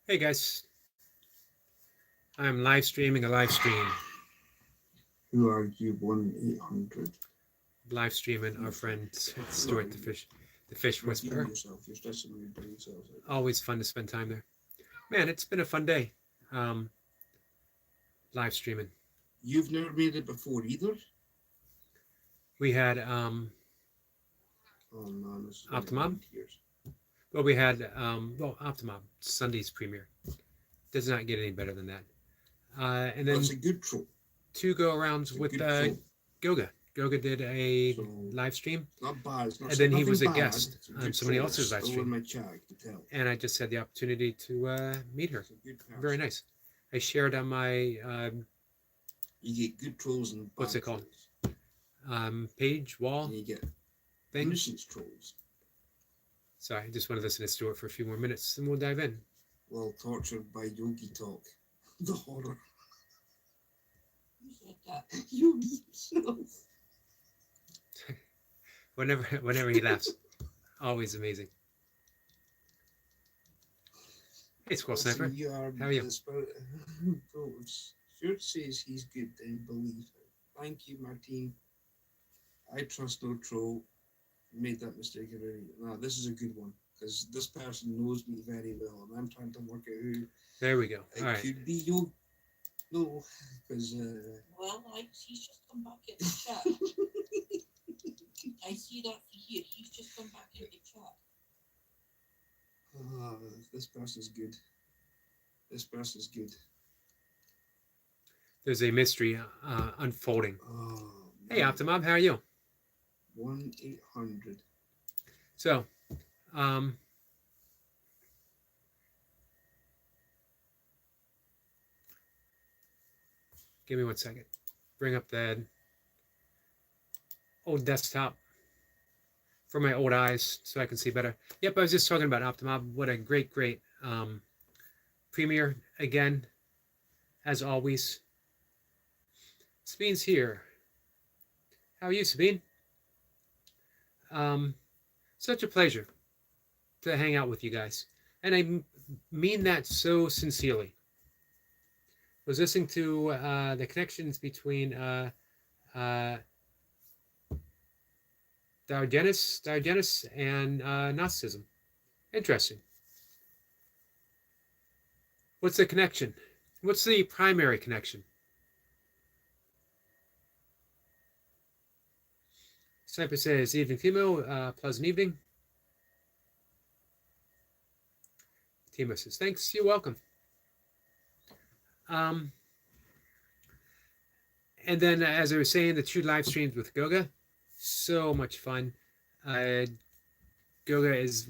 Hey guys, I'm live streaming a live stream. Who are you? 1-800. Live streaming our friend Stuart the Fish You're being Whisperer. yourself. You're stressing me by yourself. Always fun to spend time there. Man, it's been a fun day. Um, Live streaming. You've never made it before either? We had Oh man, this is going to Optimum. end tears. We had Optimum Sunday's premiere. Does not get any better than that. And then That's a good troll. two go arounds It's a with good troll. Goga. Goga did a So, live stream, not bad. It's not and then he nothing was a bad. guest It's a on good somebody troll. else's live Still stream. in my chat, I can tell. And I just had the opportunity to meet her. It's a good person. Very nice. I shared on my You get good trolls and bad What's it called? trolls. page wall And you get thing. nuisance trolls. Sorry, I just want to listen to Stuart for a few more minutes, and we'll dive in. Well, tortured by Yogi Talk. The horror. You said that. Yogi himself. Whenever he laughs, always amazing. Hey, Squirrel Sniper. You are How are you? the spirit. Oh, Stuart says he's good, then believe him. Thank you, Martine. I trust no troll. Made that mistake already. Now, this is a good one, because this person knows me very well, and I'm trying to work out who There we go. it All right. could be. You no, because Well, he's just come back in the chat. I see that here. He's just come back in the chat. this person's good. This person's good. There's a mystery unfolding. Oh, Hey, Optimum, how are you? 1-800. So, give me 1 second. Bring up that old desktop for my old eyes so I can see better. Yep, I was just talking about Optimum. What a great premiere again, as always. Sabine's here. How are you, Sabine? Such a pleasure to hang out with you guys, and I mean that so sincerely. I was listening to the connections between Diogenes and Gnosticism. Interesting. What's the connection? What's the primary connection? Sniper says, evening, Timo. Pleasant evening. Timo says, thanks. You're welcome. And then, as I was saying, the two live streams with Goga, so much fun. Goga is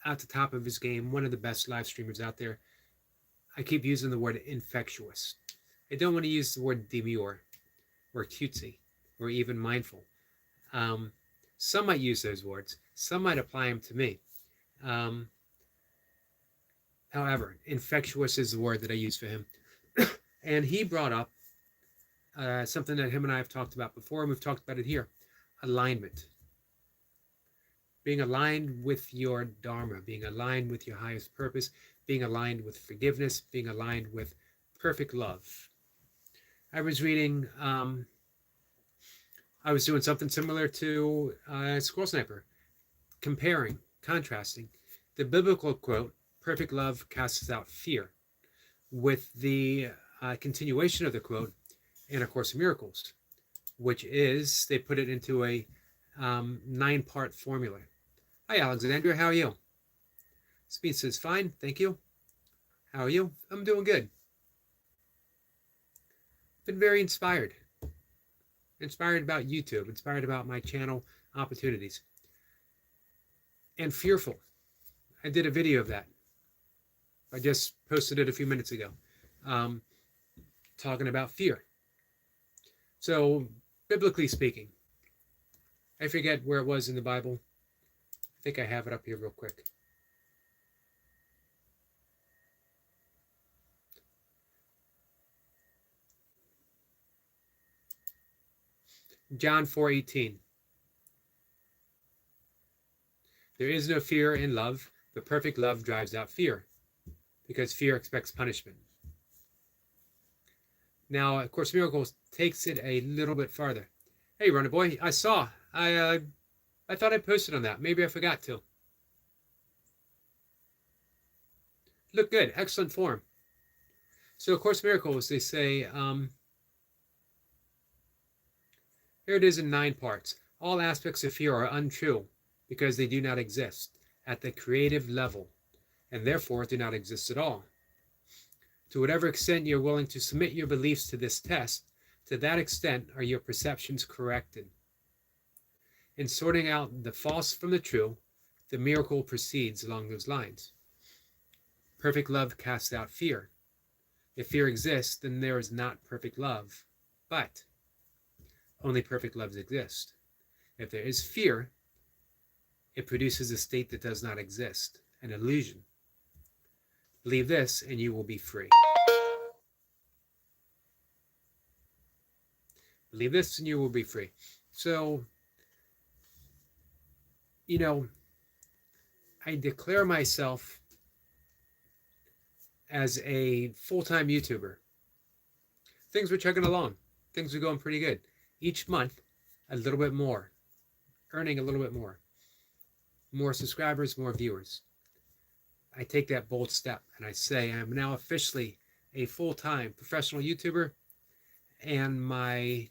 at the top of his game, one of the best live streamers out there. I keep using the word infectious. I don't want to use the word demure or cutesy or even mindful. Some might use those words. Some might apply them to me. However, infectious is the word that I use for him. And he brought up something that him and I have talked about before, and we've talked about it here. Alignment. Being aligned with your Dharma, being aligned with your highest purpose, being aligned with forgiveness, being aligned with perfect love. I was reading, I was doing something similar to Squirrel Sniper, comparing, contrasting the biblical quote, perfect love casts out fear, with the continuation of the quote in A Course in Miracles, which is, they put it into a 9-part formula. Hi, Alexandra, how are you? Speed says, fine, thank you. How are you? I'm doing good. Been very inspired. Inspired about YouTube, inspired about my channel opportunities. And fearful. I did a video of that. I just posted it a few minutes ago. Talking about fear. So, biblically speaking, I forget where it was in the Bible. I think I have it up here real quick. John 4:18. There is no fear in love, but perfect love drives out fear, because fear expects punishment. Now, of course, Miracles takes it a little bit farther. Hey, Runner Boy, I saw. I thought I posted on that. Maybe I forgot to. Look good. Excellent form. So, of course, Miracles, they say, here it is in 9 parts. All aspects of fear are untrue because they do not exist at the creative level and therefore do not exist at all. To whatever extent you're willing to submit your beliefs to this test, to that extent are your perceptions corrected. In sorting out the false from the true, the miracle proceeds along those lines. Perfect love casts out fear. If fear exists, then there is not perfect love, but only perfect loves exist. If there is fear, it produces a state that does not exist, an illusion. Believe this and you will be free. Believe this and you will be free. So, you know, I declare myself as a full-time YouTuber. Things were chugging along. Things were going pretty good. Each month, a little bit more. Earning a little bit more. More subscribers, more viewers. I take that bold step and I say I'm now officially a full-time professional YouTuber, and my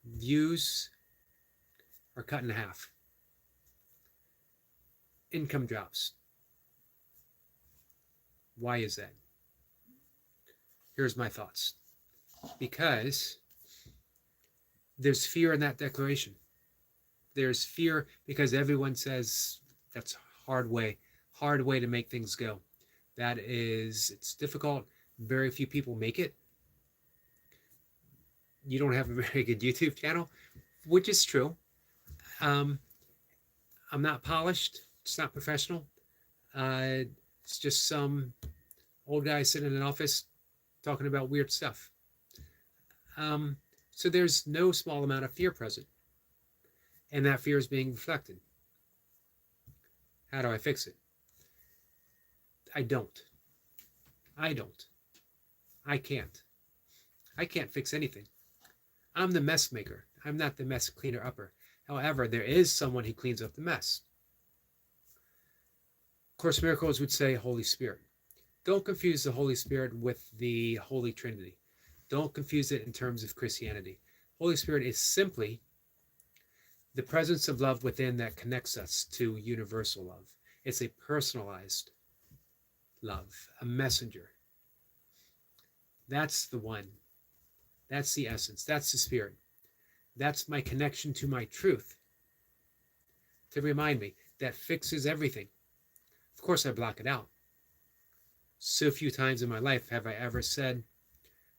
views are cut in half. Income drops. Why is that? Here's my thoughts. Because there's fear in that declaration. There's fear because everyone says that's a hard way to make things go. It's difficult. Very few people make it. You don't have a very good YouTube channel, which is true. I'm not polished. It's not professional. It's just some old guy sitting in an office talking about weird stuff. So there's no small amount of fear present. And that fear is being reflected. How do I fix it? I don't. I can't. I can't fix anything. I'm the mess maker. I'm not the mess cleaner upper. However, there is someone who cleans up the mess. Course Miracles would say Holy Spirit. Don't confuse the Holy Spirit with the Holy Trinity. Don't confuse it in terms of Christianity. Holy Spirit is simply the presence of love within that connects us to universal love. It's a personalized love, a messenger. That's the one. That's the essence. That's the spirit. That's my connection to my truth. To remind me that fixes everything. Of course, I block it out. So few times in my life have I ever said,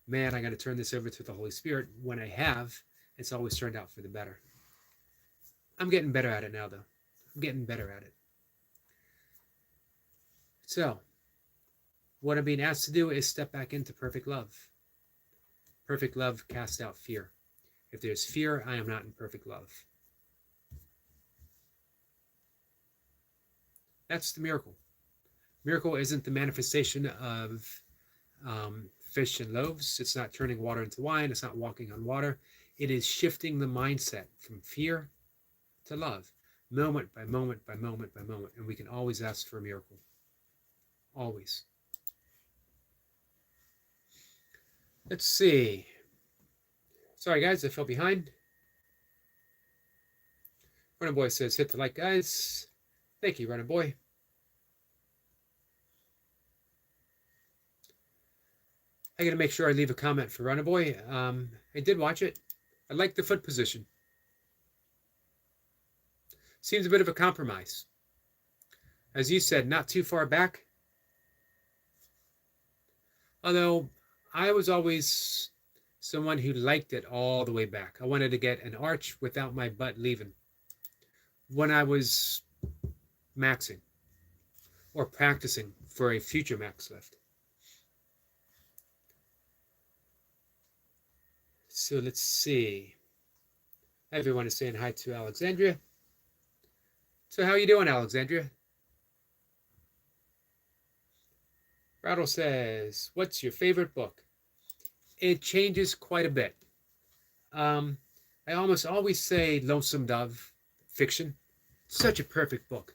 man, I got to turn this over to the Holy Spirit. When I have, it's always turned out for the better. I'm getting better at it now, though. I'm getting better at it. So, what I'm being asked to do is step back into perfect love. Perfect love casts out fear. If there's fear, I am not in perfect love. That's the miracle. Miracle isn't the manifestation of fish and loaves. It's not turning water into wine. It's not walking on water. It is shifting the mindset from fear to love, moment by moment by moment by moment. And we can always ask for a miracle. Always. Let's see. Sorry, guys, I fell behind. Running Boy says, hit the like, guys. Thank you, Running Boy. I got to make sure I leave a comment for Running Boy. I did watch it. I like the foot position. Seems a bit of a compromise. As you said, not too far back. Although I was always someone who liked it all the way back. I wanted to get an arch without my butt leaving when I was maxing or practicing for a future max lift. So let's see. Everyone is saying hi to Alexandria. So how are you doing, Alexandria? Rattle says, what's your favorite book? It changes quite a bit. I almost always say Lonesome Dove, fiction. Such a perfect book.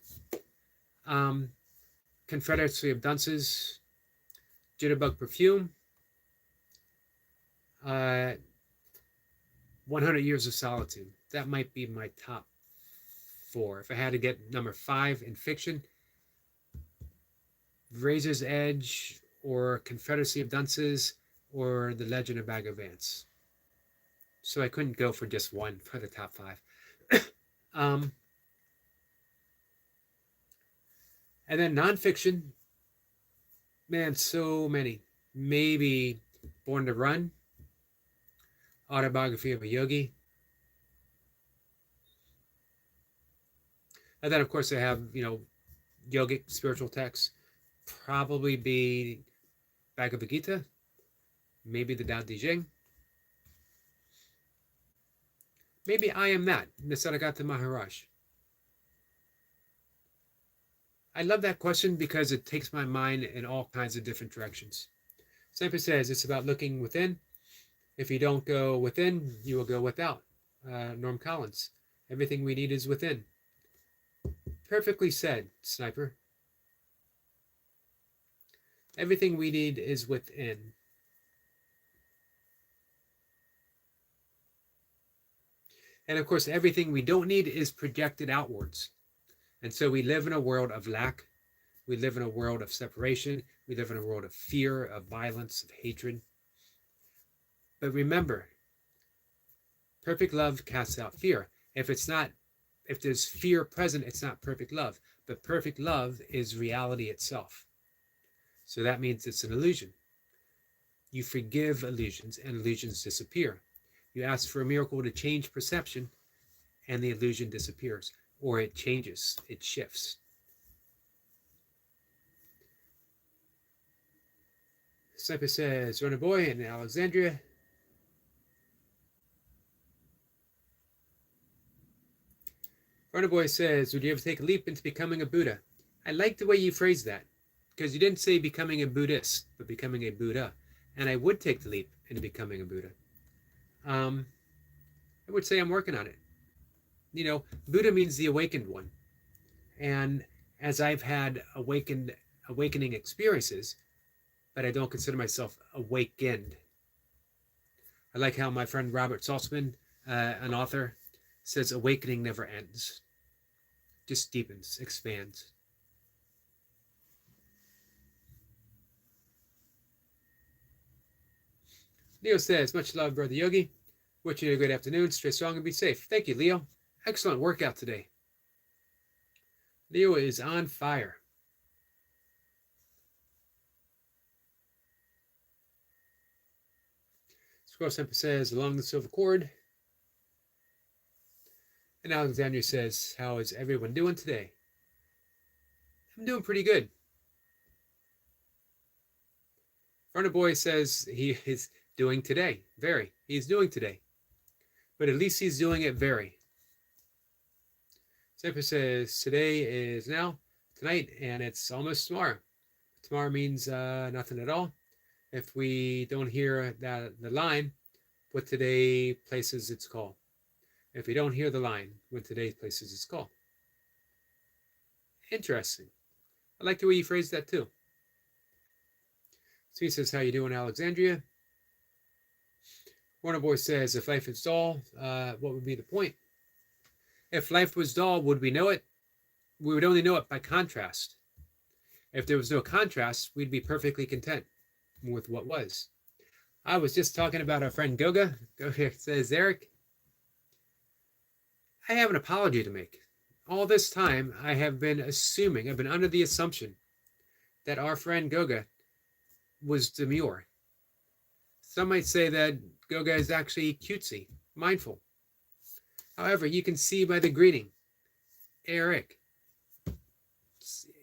Um, Confederacy of Dunces, Jitterbug Perfume, 100 Years of Solitude. That might be my top 4. If I had to get number 5 in fiction, Razor's Edge or Confederacy of Dunces or The Legend of Bagger Vance. So I couldn't go for just one for the top 5. And then nonfiction, man, so many. Maybe Born to Run, Autobiography of a Yogi. And then, of course, I have, yogic spiritual texts. Probably be Bhagavad Gita, maybe the Tao Te Ching. Maybe I Am That, Nisargadatta Maharaj. I love that question because it takes my mind in all kinds of different directions. Semper says it's about looking within. If you don't go within, you will go without. Norm Collins. Everything we need is within. Perfectly said, Sniper. Everything we need is within. And of course, everything we don't need is projected outwards. And so we live in a world of lack. We live in a world of separation. We live in a world of fear, of violence, of hatred. But remember, perfect love casts out fear. If there's fear present, it's not perfect love. But perfect love is reality itself. So that means it's an illusion. You forgive illusions and illusions disappear. You ask for a miracle to change perception and the illusion disappears. Or it changes, it shifts. Sniper says, Runner Boy in Alexandria. Runner Boy says, would you ever take a leap into becoming a Buddha? I like the way you phrased that, because you didn't say becoming a Buddhist, but becoming a Buddha. And I would take the leap into becoming a Buddha. I would say I'm working on it. Buddha means the awakened one. And as I've had awakening experiences, but I don't consider myself awakened. I like how my friend Robert Saltzman, an author, says awakening never ends. Just deepens, expands. Leo says, much love, Brother Yogi. Wish you a good afternoon. Stay strong and be safe. Thank you, Leo. Excellent workout today. Leo is on fire. Squirrel Semper says, along the silver cord. And Alexandria says, how is everyone doing today? I'm doing pretty good. Runner Boy says he is doing today. Very. He's doing today. But at least he's doing it very. Semper says, today is now, tonight, and it's almost tomorrow. Tomorrow means nothing at all. If we don't hear the line, what today places its call. If we don't hear the line, when today places its call. Interesting. I like the way you phrased that too. Sweet says, how you doing, Alexandria? Warner Boy says, if life is dull, what would be the point? If life was dull, would we know it? We would only know it by contrast. If there was no contrast, we'd be perfectly content with what was. I was just talking about our friend Goga. Goga says, Eric, I have an apology to make. All this time, I've been under the assumption that our friend Goga was demure. Some might say that Goga is actually cutesy, mindful. However, you can see by the greeting, Eric,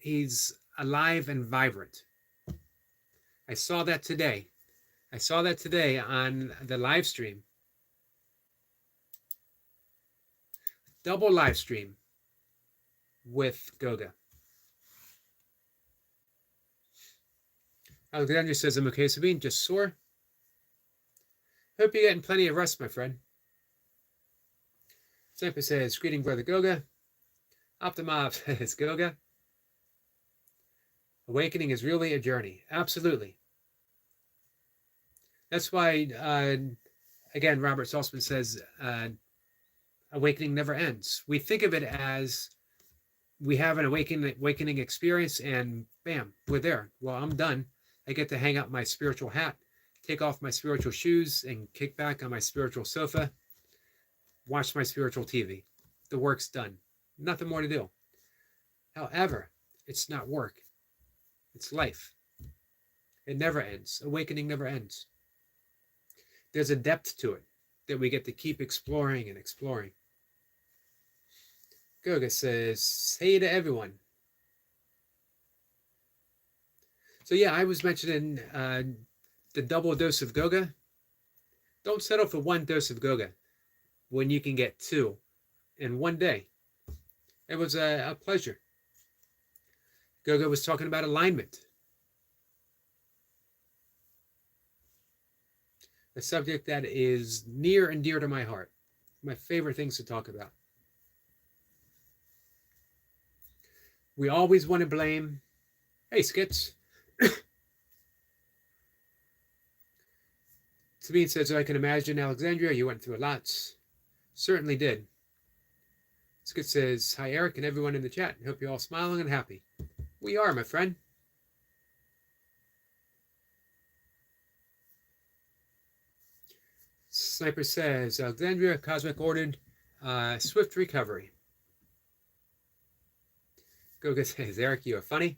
he's alive and vibrant. I saw that today. I saw that today on the live stream. Double live stream with Goga. Alexandria says, I'm okay, Sabine, just sore. Hope you're getting plenty of rest, my friend. Sniper says, greeting, Brother Goga. Optimov says, Goga. Awakening is really a journey. Absolutely. That's why, again, Robert Saltzman says, awakening never ends. We think of it as we have an awakening experience and bam, we're there. Well, I'm done. I get to hang up my spiritual hat, take off my spiritual shoes, and kick back on my spiritual sofa, watch my spiritual TV. The work's done. Nothing more to do. However, it's not work. It's life. It never ends. Awakening never ends. There's a depth to it that we get to keep exploring and exploring. Goga says, hey to everyone. So yeah, I was mentioning the double dose of Goga. Don't settle for one dose of Goga when you can get two in one day. It was a pleasure. Goga was talking about alignment. A subject that is near and dear to my heart. My favorite things to talk about. We always want to blame. Hey, Skits. Sabine says, I can imagine, Alexandria, you went through a lot. Certainly did. Skits says, hi, Eric, and everyone in the chat. Hope you're all smiling and happy. We are, my friend. Sniper says, Alexandria, Cosmic ordered swift recovery. Goga says, Eric, you are funny.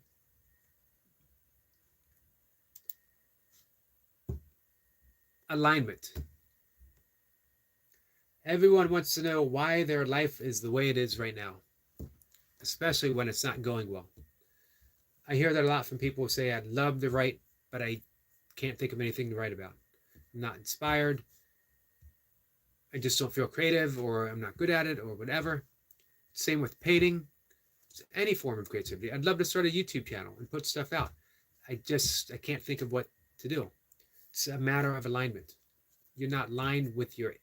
Alignment. Everyone wants to know why their life is the way it is right now, especially when it's not going well. I hear that a lot from people who say, I'd love to write, but I can't think of anything to write about. I'm not inspired. I just don't feel creative, or I'm not good at it, or whatever. Same with painting. Any form of creativity. I'd love to start a YouTube channel and put stuff out. I can't think of what to do. It's a matter of alignment. You're not aligned with your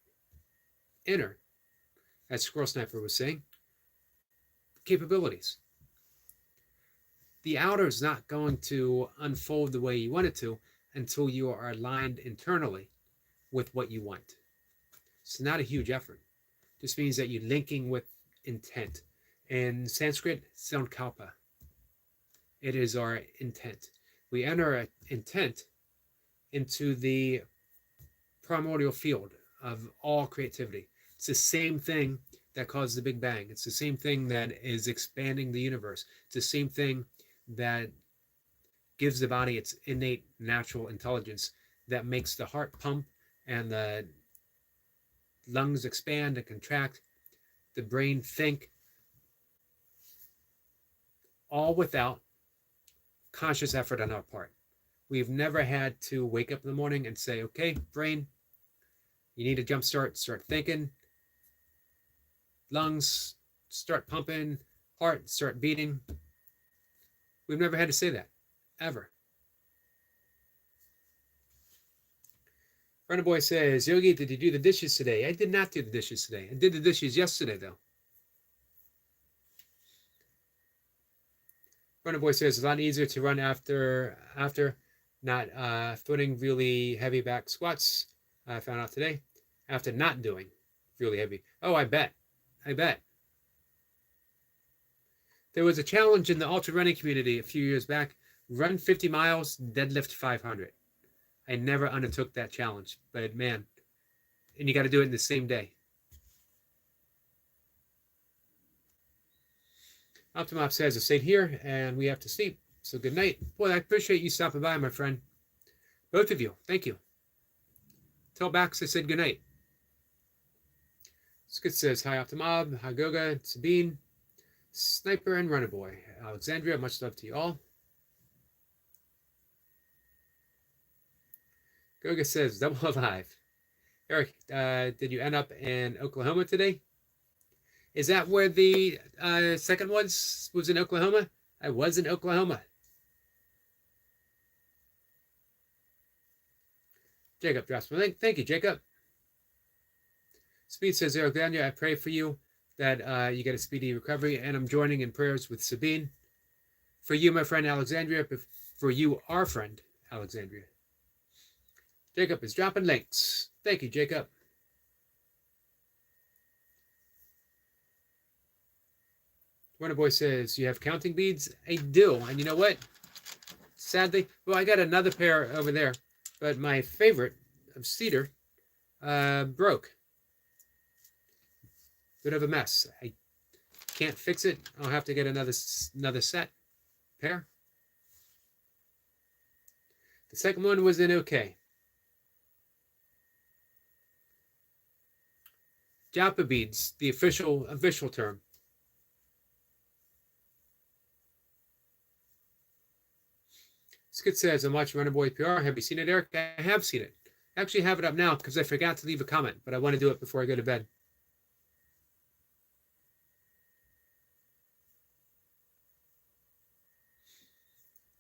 inner, as Squirrel Sniper was saying, capabilities. The outer is not going to unfold the way you want it to until you are aligned internally with what you want. It's not a huge effort. It just means that you're linking with intent. In Sanskrit, sankalpa. It is our intent. We enter an intent into the primordial field of all creativity. It's the same thing that caused the Big Bang. It's the same thing that is expanding the universe. It's the same thing that gives the body its innate natural intelligence that makes the heart pump and the lungs expand and contract, the brain think, all without conscious effort on our part. We've never had to wake up in the morning and say, okay, brain, you need a jump start thinking, lungs, start pumping, heart, start beating. We've never had to say that, ever. Runner Boy says, Yogi, did you do the dishes today? I did not do the dishes today. I did the dishes yesterday, though. Runner Boy says, it's a lot easier to run after not footing really heavy back squats. I found out today, after not doing really heavy. Oh, I bet. There was a challenge in the ultra running community a few years back. Run 50 miles, deadlift 500. I never undertook that challenge, but man, and you got to do it in the same day. Optimop says, I stayed here and we have to sleep. So good night. Boy, I appreciate you stopping by, my friend. Both of you, thank you. Tell Bax I said good night. Skit says, hi Optimob, hi Goga, Sabine, Sniper, and Runner Boy. Alexandria, much love to you all. Goga says, double alive. Eric, did you end up in Oklahoma today? Is that where the second was in Oklahoma? I was in Oklahoma. Jacob drops my link. Thank you, Jacob. Speed says, Alexandria, I pray for you that you get a speedy recovery, and I'm joining in prayers with Sabine. For you, my friend Alexandria, for you, our friend Alexandria. Jacob is dropping links. Thank you, Jacob. Wonder Boy says, you have counting beads? I do. And you know what? Sadly, well, I got another pair over there, but my favorite of cedar broke. Bit of a mess. I can't fix it. I'll have to get another set pair. The second one was in okay. Japa beads, the official term. Skid says, I'm watching Runner Boy PR. Have you seen it, Eric? I have seen it. I actually have it up now because I forgot to leave a comment, but I want to do it before I go to bed.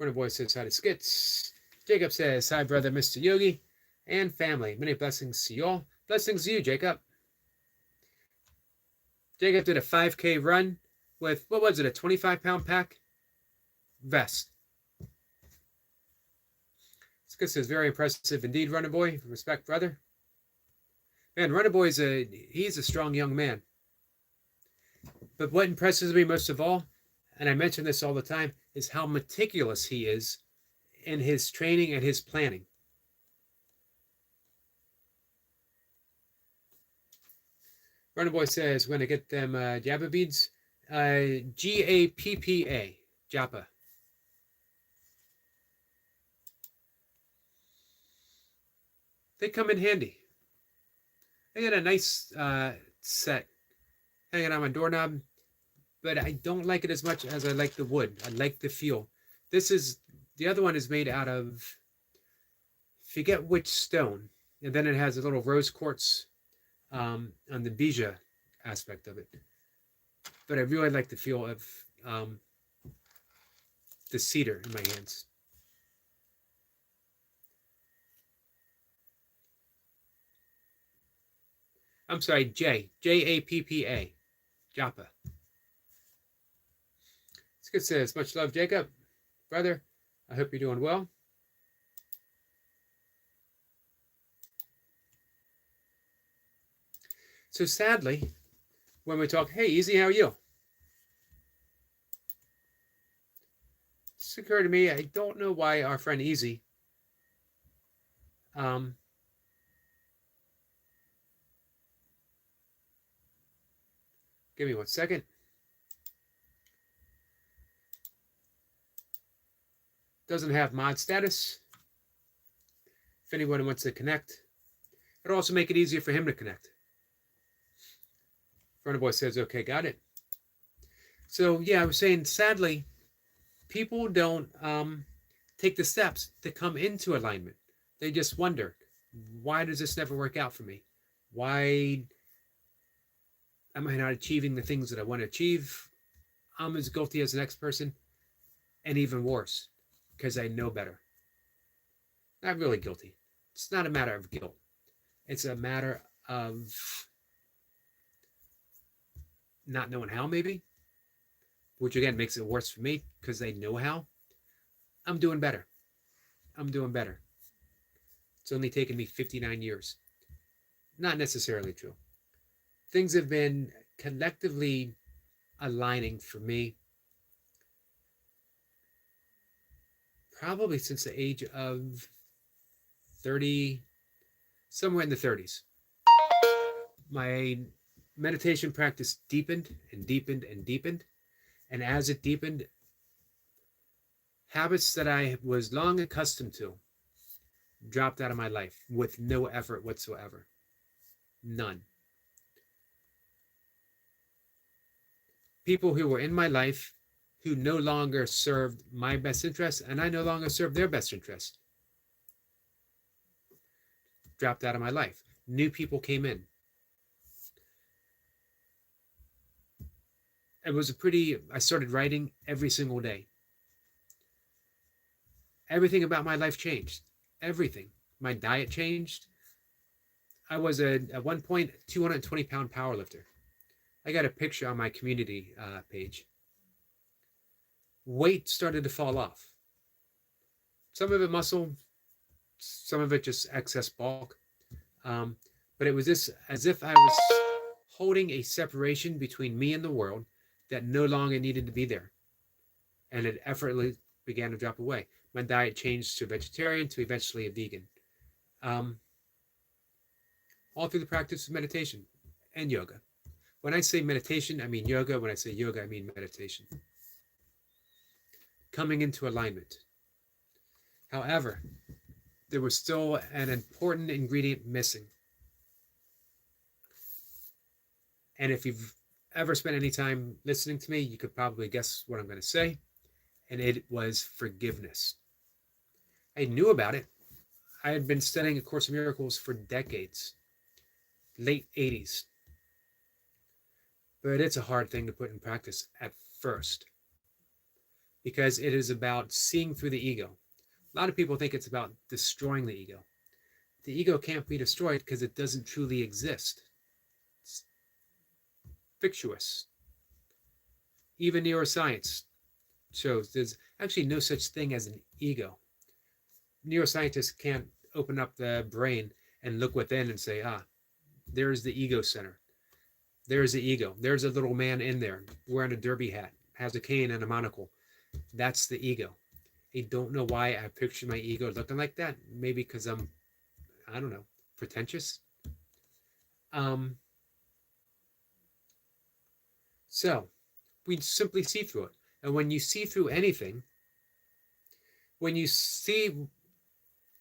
Runner Boy says hi to Skits. Jacob says, hi, brother, Mr. Yogi, and family. Many blessings to you all. Blessings to you, Jacob. Jacob did a 5K run with, what was it, a 25-pound pack? Vest. Skit says, very impressive indeed, Runner Boy. Respect, brother. Man, Runner Boy he's a strong young man. But what impresses me most of all, and I mention this all the time, is how meticulous he is in his training and his planning. Runner Boy says, when I get them Japa beads, G-A-P-P-A, Japa. They come in handy. I got a nice set hanging on my doorknob, but I don't like it as much as I like the wood. I like the feel. The other one is made out of, forget which stone, and then it has a little rose quartz on the bija aspect of it. But I really like the feel of the cedar in my hands. I'm sorry, J-A-P-P-A, Japa. Skid says, much love, Jacob. Brother, I hope you're doing well. So sadly, when we talk, hey, Easy, how are you? It's occurred to me, I don't know why our friend Easy give me 1 second. Doesn't have mod status. If anyone wants to connect, it'll also make it easier for him to connect. Runner Boy says, okay, got it. So yeah, I was saying, sadly, people don't take the steps to come into alignment. They just wonder, why does this never work out for me? Why am I not achieving the things that I want to achieve? I'm as guilty as the next person, and even worse, because I know better. Not really guilty. It's not a matter of guilt. It's a matter of not knowing how, maybe, which again makes it worse for me because they know how. I'm doing better. I'm doing better. It's only taken me 59 years. Not necessarily true. Things have been collectively aligning for me probably since the age of 30, somewhere in the 30s. My meditation practice deepened and deepened and deepened. And as it deepened, habits that I was long accustomed to dropped out of my life with no effort whatsoever. None. People who were in my life who no longer served my best interest, and I no longer served their best interest, dropped out of my life. New people came in. I started writing every single day. Everything about my life changed. Everything. my diet changed. I was at one point 220-pound power lifter. I got a picture on my community page. Weight started to fall off. Some of it muscle, some of it just excess bulk. But it was this as if I was holding a separation between me and the world that no longer needed to be there. And it effortlessly began to drop away. My diet changed to vegetarian, to eventually a vegan. All through the practice of meditation and yoga. When I say meditation, I mean yoga. When I say yoga, I mean meditation. Coming into alignment. However, there was still an important ingredient missing. And if you've ever spent any time listening to me, you could probably guess what I'm going to say. And it was forgiveness. I knew about it. I had been studying A Course in Miracles for decades, late 80s. But it's a hard thing to put in practice at first, because it is about seeing through the ego. A lot of people think it's about destroying the ego. The ego can't be destroyed because it doesn't truly exist. It's fictitious. Even neuroscience shows there's actually no such thing as an ego. Neuroscientists can't open up the brain and look within and say, there's the ego center. There's the ego. There's a little man in there wearing a derby hat, has a cane and a monocle. That's the ego. I don't know why I picture my ego looking like that. Maybe because I'm, I don't know, pretentious. So we simply see through it. And when you see through anything, when you see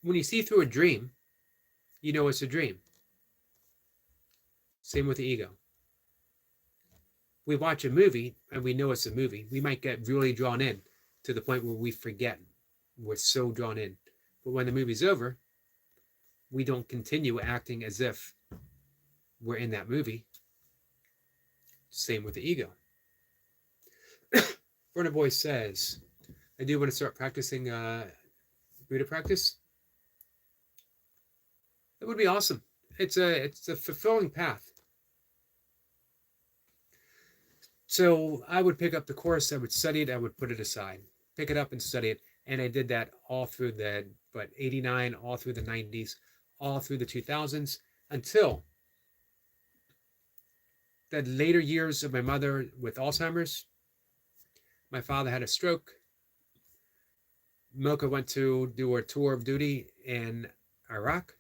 through a dream, you know it's a dream. Same with the ego. We watch a movie and we know it's a movie. We might get really drawn in to the point where we forget. We're so drawn in. But when the movie's over, we don't continue acting as if we're in that movie. Same with the ego. Verna Boy says, I do want to start practicing Buddha practice. It would be awesome. It's a fulfilling path. So I would pick up the course, I would study it, I would put it aside, pick it up and study it. And I did that all through the 89, all through the 90s, all through the 2000s, until the later years of my mother with Alzheimer's. My father had a stroke. Milka went to do a tour of duty in Iraq.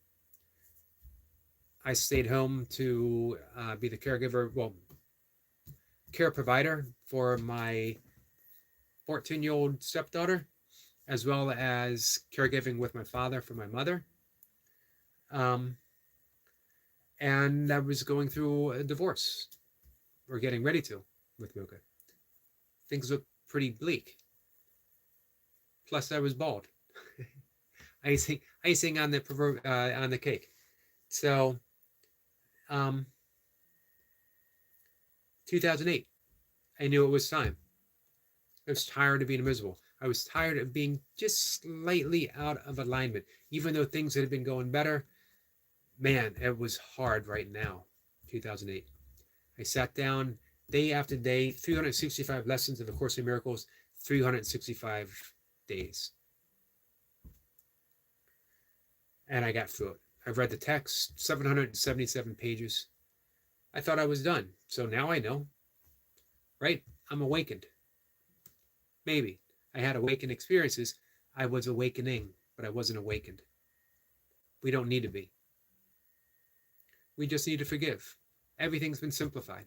I stayed home to be the caregiver, care provider for my 14-year-old stepdaughter, as well as caregiving with my father for my mother. And I was going through a divorce, or getting ready to, with Milka. Things looked pretty bleak. Plus, I was bald. icing on the cake. So, 2008, I knew it was time. I was tired of being miserable. I was tired of being just slightly out of alignment. Even though things had been going better, man, it was hard right now, 2008. I sat down day after day, 365 lessons of A Course in Miracles, 365 days. And I got through it. I've read the text, 777 pages. I thought I was done. So now I know, right? I'm awakened. Maybe. I had awakened experiences. I was awakening, but I wasn't awakened. We don't need to be. We just need to forgive. Everything's been simplified.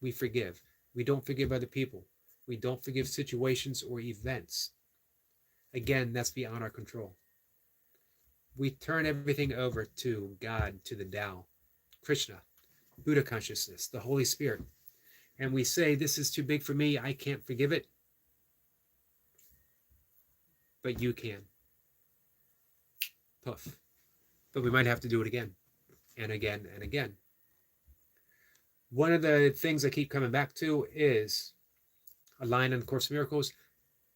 We forgive. We don't forgive other people. We don't forgive situations or events. Again, that's beyond our control. We turn everything over to God, to the Tao, Krishna, Buddha consciousness, the Holy Spirit. And we say, this is too big for me. I can't forgive it. But you can. Puff. But we might have to do it again and again and again. One of the things I keep coming back to is a line in A Course in Miracles.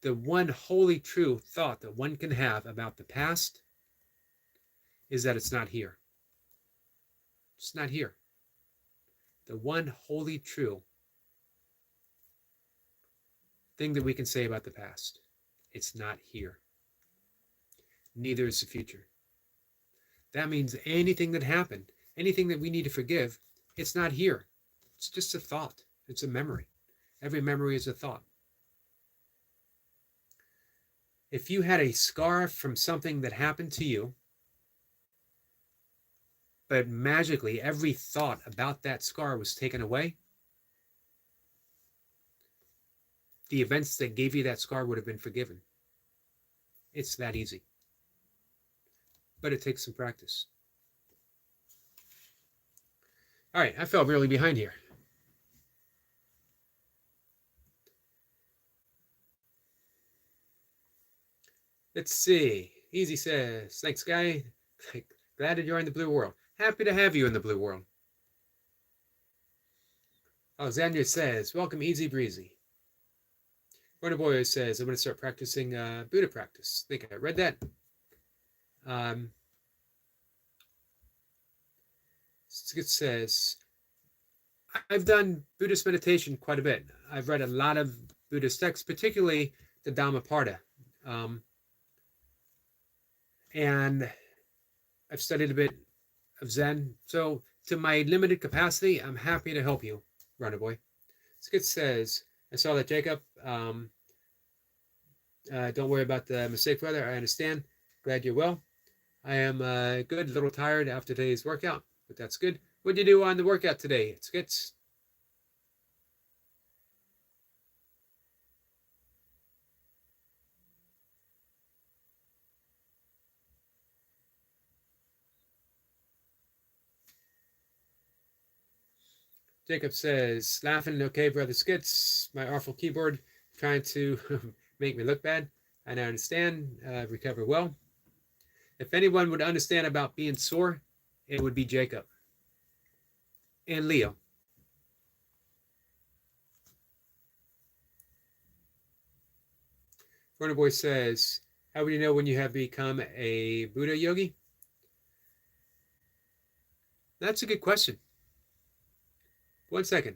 The one holy true thought that one can have about the past, is that it's not here. It's not here. The one wholly true thing that we can say about the past, it's not here. Neither is the future. That means anything that happened, anything that we need to forgive, it's not here. It's just a thought. It's a memory. Every memory is a thought. If you had a scar from something that happened to you, but magically every thought about that scar was taken away, the events that gave you that scar would have been forgiven. It's that easy. But it takes some practice. All right, I fell really behind here. Let's see. Easy says, thanks, guy. Glad that you're in the blue world. Happy to have you in the blue world. Alexandria says, welcome, easy breezy. Runner Boy says, I'm going to start practicing Buddha practice. I think I read that. It says, I've done Buddhist meditation quite a bit. I've read a lot of Buddhist texts, particularly the Dhammapada. And I've studied a bit of Zen. So to my limited capacity, I'm happy to help you, Runner Boy. Skit says, I saw that Jacob. Don't worry about the mistake, brother. I understand. Glad you're well. I am good, a little tired after today's workout, but that's good. What did you do on the workout today, Skits? Jacob says, laughing, okay, brother Skits. My awful keyboard trying to make me look bad. I now understand. Recover well. If anyone would understand about being sore, it would be Jacob. And Leo. Runner Boy says, how would you know when you have become a Buddha yogi? That's a good question. 1 second.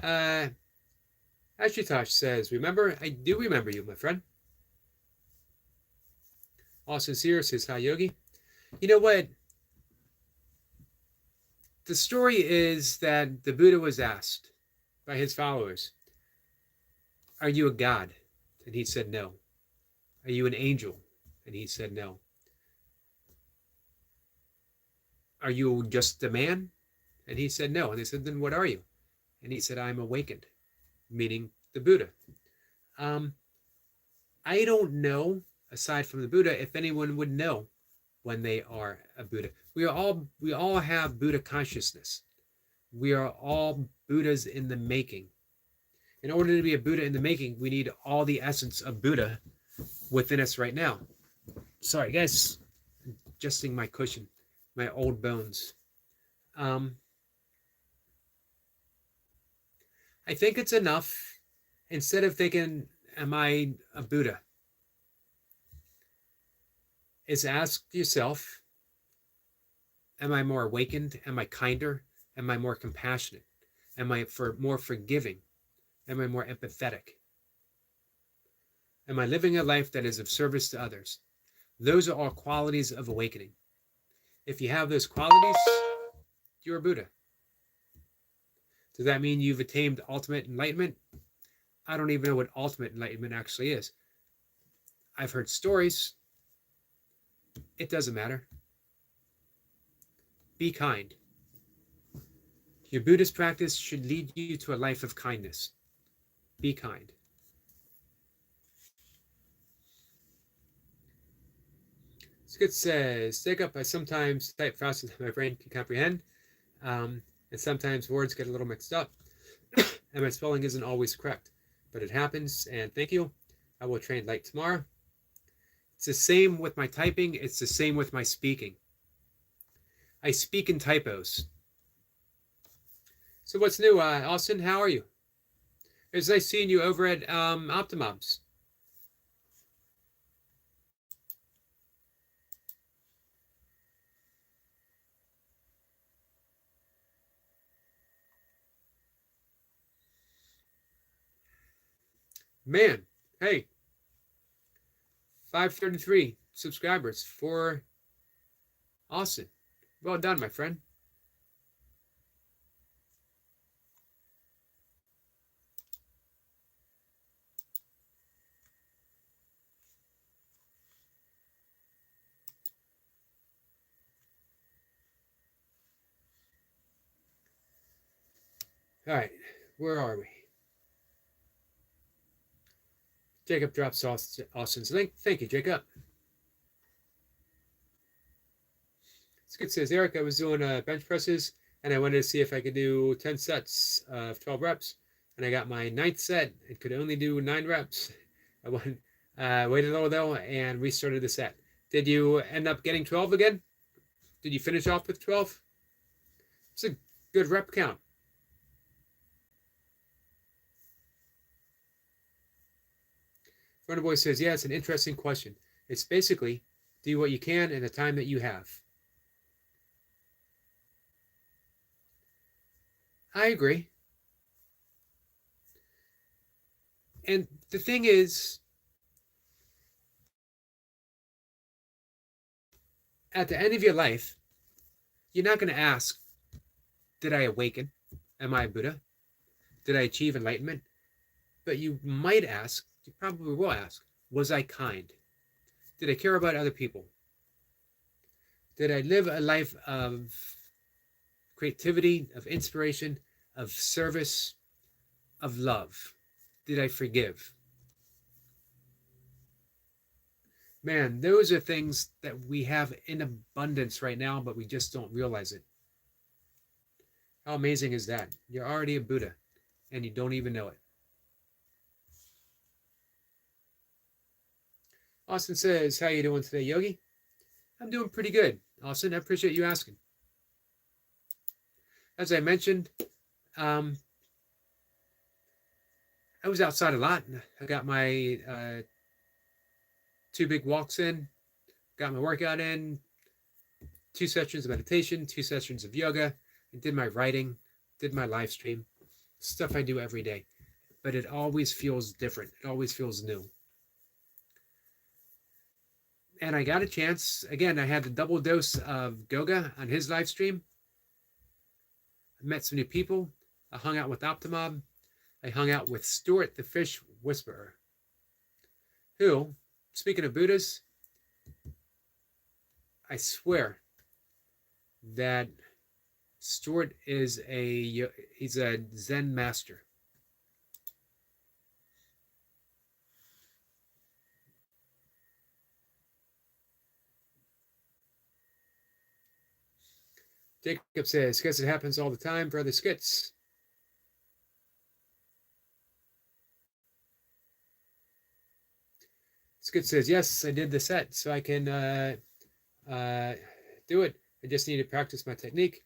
Ashutosh says, remember? I do remember you, my friend. All sincere says, hi, Yogi. You know what? The story is that the Buddha was asked by his followers, are you a god? And he said, no. Are you an angel? And he said, no. Are you just a man? And he said, no. And they said, then what are you? And he said, I'm awakened, meaning the Buddha. I don't know, aside from the Buddha, if anyone would know when they are a Buddha. We all have Buddha consciousness. We are all Buddhas in the making. In order to be a Buddha in the making, we need all the essence of Buddha within us right now. Sorry, guys. Adjusting my cushion, my old bones. I think it's enough, instead of thinking, am I a Buddha? Is ask yourself, am I more awakened? Am I kinder? Am I more compassionate? Am I more forgiving? Am I more empathetic? Am I living a life that is of service to others? Those are all qualities of awakening. If you have those qualities, you're a Buddha. Does that mean you've attained ultimate enlightenment? I don't even know what ultimate enlightenment actually is. I've heard stories. It doesn't matter. Be kind. Your Buddhist practice should lead you to a life of kindness. Be kind. Skit says, Jacob, I sometimes type faster than my brain can comprehend. And sometimes words get a little mixed up. And my spelling isn't always correct. But it happens, and thank you. I will train late tomorrow. It's the same with my typing. It's the same with my speaking. I speak in typos. So what's new, Austin? How are you? It's nice seeing you over at Optimobs. Man, hey, 533 subscribers for Austin. Well done, my friend. All right, where are we? Jacob drops Austin's link. Thank you, Jacob. Skid says, Eric, I was doing bench presses and I wanted to see if I could do 10 sets of 12 reps. And I got my 9th set and could only do 9 reps. I waited a little though and restarted the set. Did you end up getting 12 again? Did you finish off with 12? It's a good rep count. Runner Boy says, yeah, it's an interesting question. It's basically do what you can in the time that you have. I agree. And the thing is, at the end of your life, you're not going to ask, did I awaken? Am I a Buddha? Did I achieve enlightenment? But you might ask, you probably will ask, was I kind? Did I care about other people? Did I live a life of creativity, of inspiration, of service, of love? Did I forgive? Man, those are things that we have in abundance right now, but we just don't realize it. How amazing is that? You're already a Buddha, and you don't even know it. Austin says, how you doing today, Yogi? I'm doing pretty good, Austin. I appreciate you asking. As I mentioned, I was outside a lot. I got my 2 big walks in, got my workout in, 2 sessions of meditation, 2 sessions of yoga. I did my writing, did my live stream, stuff I do every day. But it always feels different. It always feels new. And I got a chance. Again, I had the double dose of Goga on his live stream. I met some new people. I hung out with Optimob. I hung out with Stuart the Fish Whisperer, who, speaking of Buddhas, I swear that Stuart is he's a Zen master. Jacob says, guess it happens all the time, brother Skits. Skits says, yes, I did the set, so I can do it. I just need to practice my technique.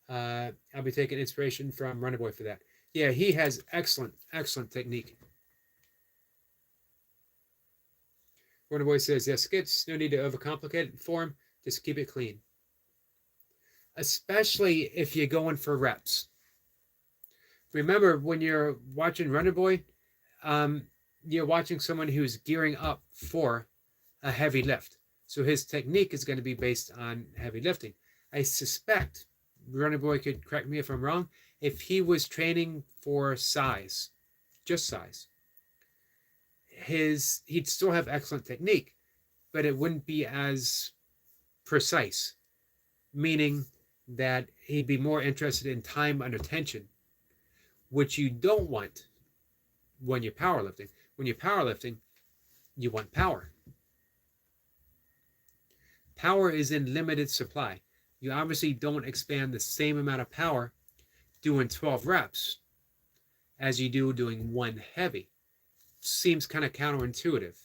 I'll be taking inspiration from Runner Boy for that. Yeah, he has excellent, excellent technique. Runner Boy says, yes, Skits, no need to overcomplicate it for him. Just keep it clean. Especially if you're going for reps. Remember, when you're watching Runner Boy, you're watching someone who's gearing up for a heavy lift. So his technique is going to be based on heavy lifting. I suspect, Runner Boy could correct me if I'm wrong, if he was training for size, just size, he'd still have excellent technique, but it wouldn't be as precise, meaning that he'd be more interested in time under tension, which you don't want when you're powerlifting. When you're powerlifting, you want power. Power is in limited supply. You obviously don't expand the same amount of power doing 12 reps as you do doing 1 heavy. Seems kind of counterintuitive.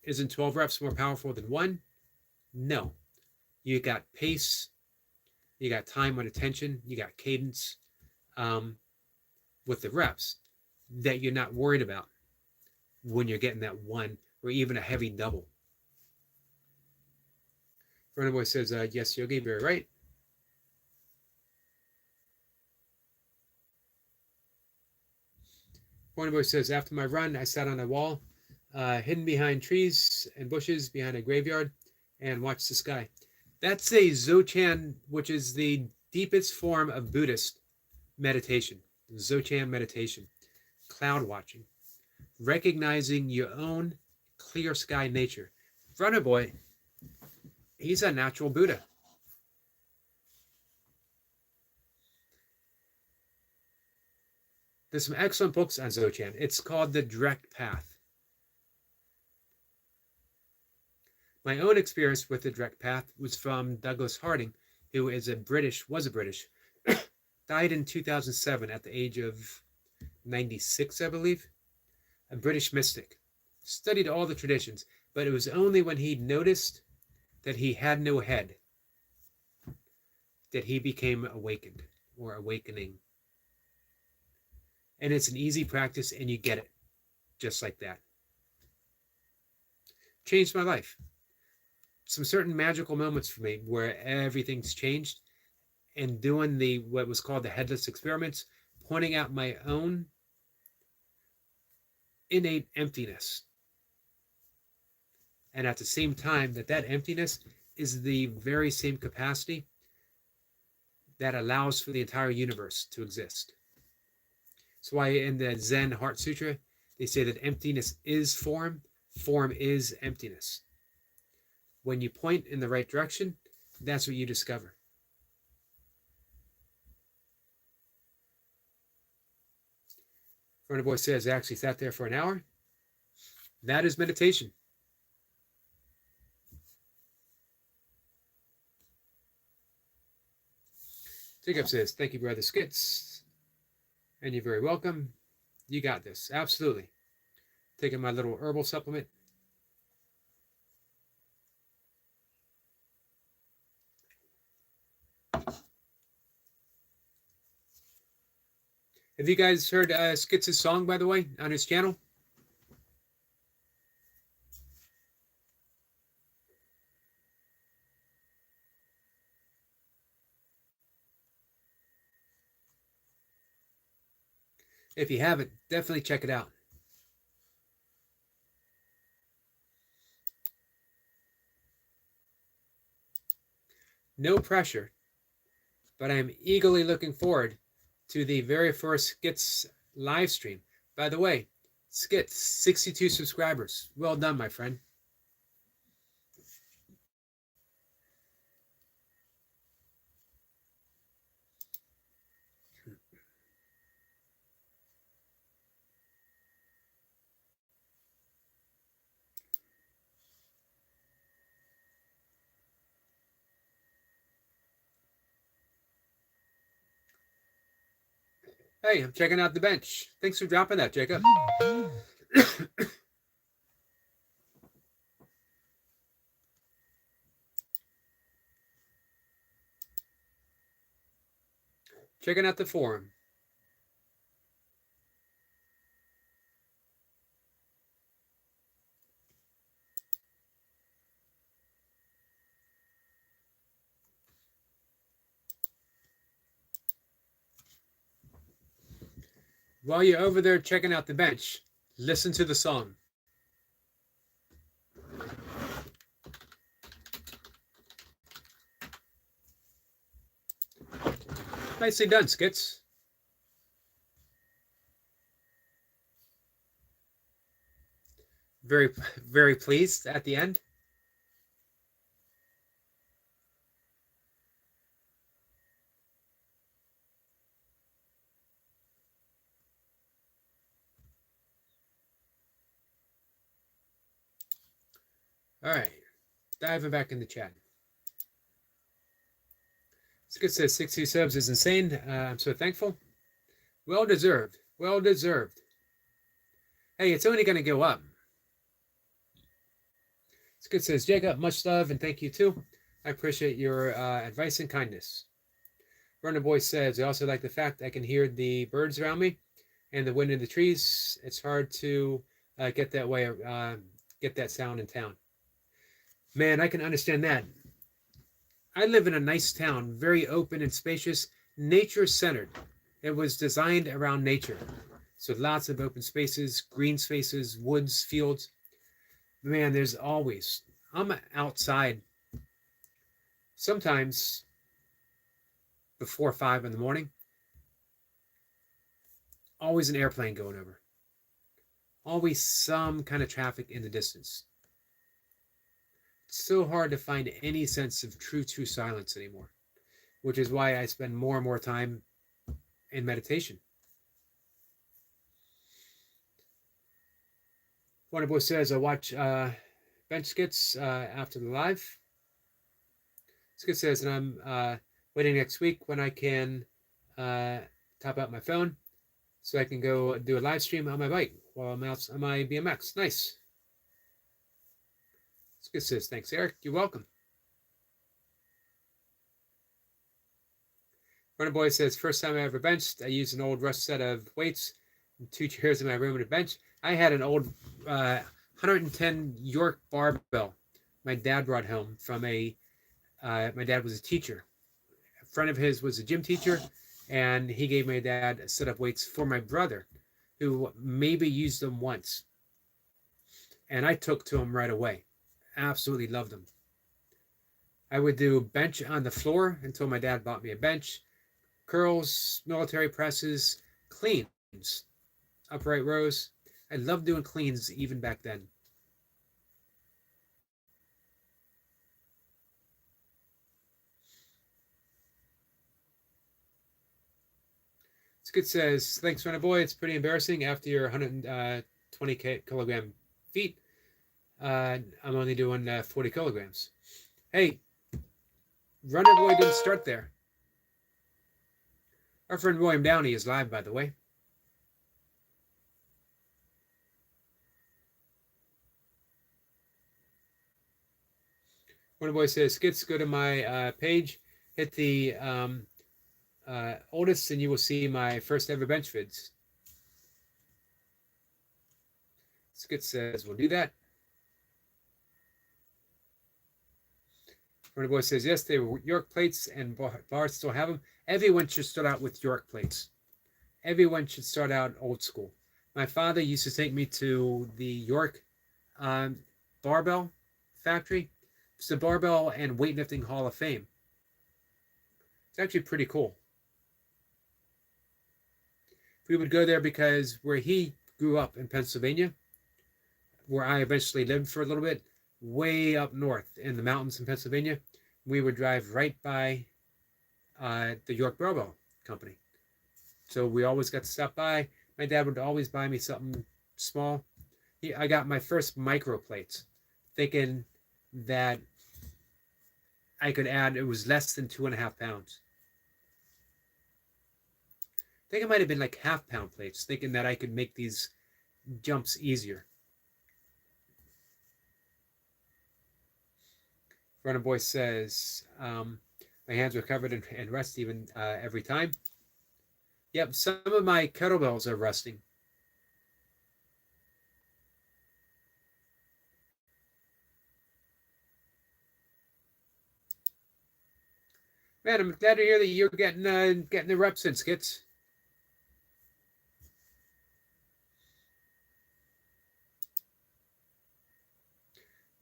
Isn't 12 reps more powerful than 1? No. You got pace, you got time under tension, you got cadence with the reps that you're not worried about when you're getting that 1 or even a heavy double. Runner Boy says, yes, Yogi, very right. Ponyboy Boy says, after my run, I sat on a wall, hidden behind trees and bushes behind a graveyard, and watched the sky. That's a Dzogchen, which is the deepest form of Buddhist meditation. Dzogchen meditation. Cloud watching. Recognizing your own clear sky nature. Runner Boy, he's a natural Buddha. There's some excellent books on Dzogchen. It's called The Direct Path. My own experience with The Direct Path was from Douglas Harding, who was a British, died in 2007 at the age of 96, I believe. A British mystic. Studied all the traditions, but it was only when he noticed that he had no head that he became awakened or awakening. And it's an easy practice and you get it just like that. Changed my life. Some certain magical moments for me where everything's changed, and doing what was called the headless experiments, pointing out my own innate emptiness. And at the same time, that emptiness is the very same capacity that allows for the entire universe to exist. That's why in the Zen Heart Sutra, they say that emptiness is form, form is emptiness. When you point in the right direction, that's what you discover. Runner Boy says, I actually sat there for an hour. That is meditation. Jacob says, thank you, Brother Skits. And you're very welcome. You got this. Absolutely. Taking my little herbal supplement. Have you guys heard Skits' song, by the way, on his channel? If you haven't, definitely check it out. No pressure, but I am eagerly looking forward to the very first Skits live stream. By the way, Skits, 62 subscribers. Well done, my friend. Hey, I'm checking out the bench. Thanks for dropping that, Jacob. Checking out the forum. While you're over there checking out the bench, listen to the song. Nicely done, Skits. Very, very pleased at the end. All right, diving back in the chat. Skits says 60 subs is insane. I'm so thankful. Well deserved. Well deserved. Hey, it's only going to go up. Skits says, Jacob, much love and thank you too. I appreciate your advice and kindness. Runner Boy says, I also like the fact I can hear the birds around me and the wind in the trees. It's hard to get that sound in town. Man, I can understand that. I live in a nice town, very open and spacious, nature-centered. It was designed around nature. So lots of open spaces, green spaces, woods, fields. Man, there's always, I'm outside sometimes before 5 in the morning, always an airplane going over, always some kind of traffic in the distance. It's so hard to find any sense of true silence anymore, which is why I spend more and more time in meditation. Wonderboy says, I watch bench skits after the live. Skit says, and I'm waiting next week when I can top out my phone so I can go do a live stream on my bike while I'm out on my BMX. Nice. Skit says, thanks, Eric. You're welcome. Runnerboy says, first time I ever benched, I used an old rust set of weights and 2 chairs in my room and a bench. I had an old 110 York barbell my dad brought home from my dad was a teacher. A friend of his was a gym teacher, and he gave my dad a set of weights for my brother, who maybe used them once. And I took to them right away. Absolutely loved them. I would do bench on the floor until my dad bought me a bench, curls, military presses, cleans, upright rows. I loved doing cleans even back then. Skid says, thanks, Runner Boy. It's pretty embarrassing after your 120 kilogram feet. I'm only doing 40 kilograms. Hey, Runner Boy didn't start there. Our friend William Downey is live, by the way. Runner Boy says, Skits, go to my page, hit the oldest, and you will see my first ever bench vids. Skit says, we'll do that. Runner Boy says, yes, they were York plates, and bars still have them. Everyone should start out with York plates. Everyone should start out old school. My father used to take me to the York barbell factory. It's the Barbell and Weightlifting Hall of Fame. It's actually pretty cool. We would go there because where he grew up in Pennsylvania, where I eventually lived for a little bit, way up north in the mountains in Pennsylvania, we would drive right by the York Barbell Company. So we always got to stop by. My dad would always buy me something small. I got my first micro plates, thinking that I could add, it was less than 2.5 pounds. I think it might have been like half-pound plates, thinking that I could make these jumps easier. Runner Boy says, my hands were covered in rust even every time. Yep, some of my kettlebells are rusting. Man, I'm glad to hear that you're getting the reps in, Skits.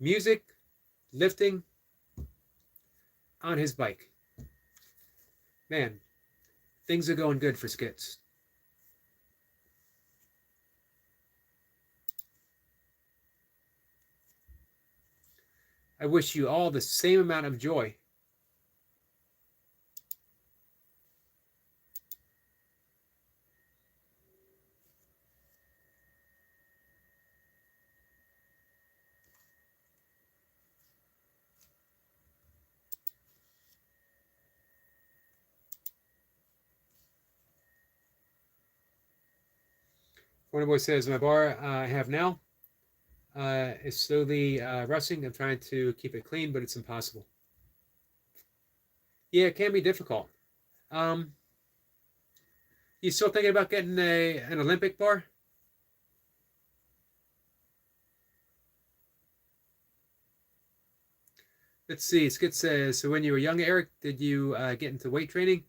Music, lifting, on his bike. Man, things are going good for Skits. I wish you all the same amount of joy. Wonderboy says, my bar I have now is slowly rusting. I'm trying to keep it clean, but it's impossible. Yeah, it can be difficult. You still thinking about getting an Olympic bar? Let's see. Skit says, so when you were young, Eric, did you get into weight training?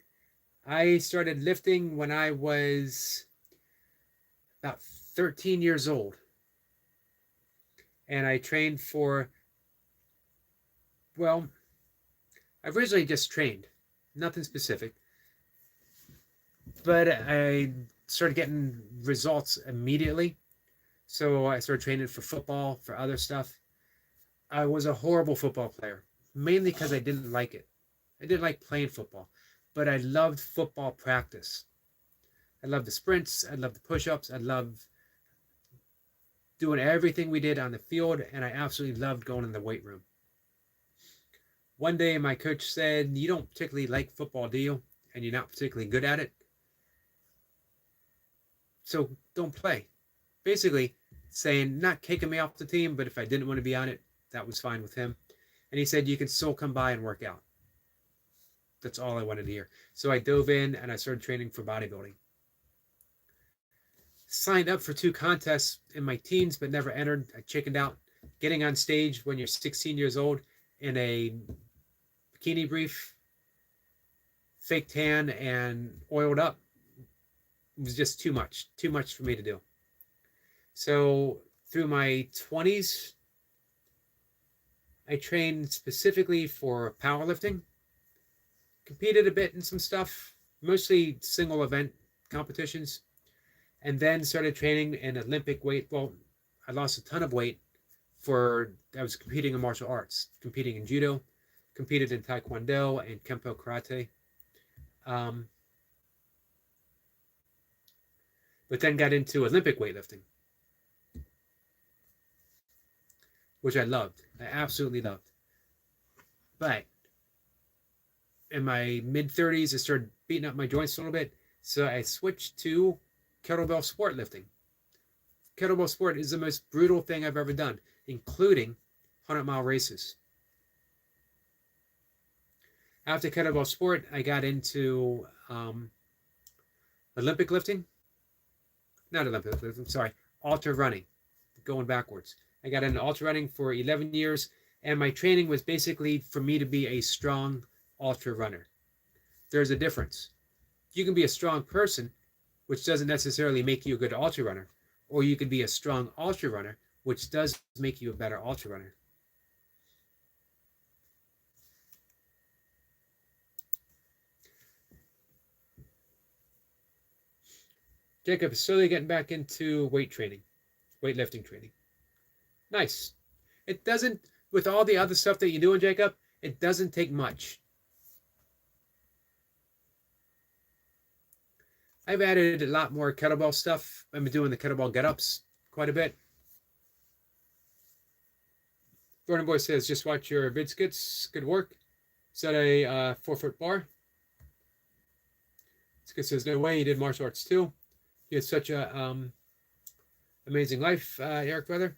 I started lifting when I was about 13 years old. And I trained for, well, I originally just trained, nothing specific. But I started getting results immediately. So I started training for football, for other stuff. I was a horrible football player, mainly because I didn't like it. I didn't like playing football, but I loved football practice. I loved the sprints. I loved the push-ups. I loved doing everything we did on the field, and I absolutely loved going in the weight room. One day my coach said, "You don't particularly like football, do you? And you're not particularly good at it. So don't play." Basically saying, not kicking me off the team, but if I didn't want to be on it, that was fine with him. And he said, "You can still come by and work out." That's all I wanted to hear. So I dove in and I started training for bodybuilding. Signed up for 2 contests in my teens, but never entered. I chickened out. Getting on stage when you're 16 years old in a bikini brief, fake tan, and oiled up was just too much for me to do. So through my 20s, I trained specifically for powerlifting, competed a bit in some stuff, mostly single event competitions, and then started training in Olympic weight. Well, I lost a ton of weight I was competing in martial arts, competing in judo, competed in taekwondo and kempo karate. But then got into Olympic weightlifting, which I loved. I absolutely loved. But in my mid-30s, I started beating up my joints a little bit. So I switched to kettlebell sport lifting. Kettlebell sport is the most brutal thing I've ever done, including 100-mile races. After kettlebell sport, I got into Olympic lifting. Not Olympic lifting, sorry, ultra running, going backwards. I got into ultra running for 11 years, and my training was basically for me to be a strong ultra runner. There's a difference. You can be a strong person, which doesn't necessarily make you a good ultra runner, or you could be a strong ultra runner, which does make you a better ultra runner. Jacob is slowly getting back into weightlifting training. Nice. It doesn't, with all the other stuff that you're doing, Jacob, it doesn't take much. I've added a lot more kettlebell stuff. I've been doing the kettlebell get-ups quite a bit. Vernon Boy says, just watch your vid skits. Good work. Set a 4-foot bar. Skit says, no way, he did martial arts too. He had such a amazing life, Eric Weather.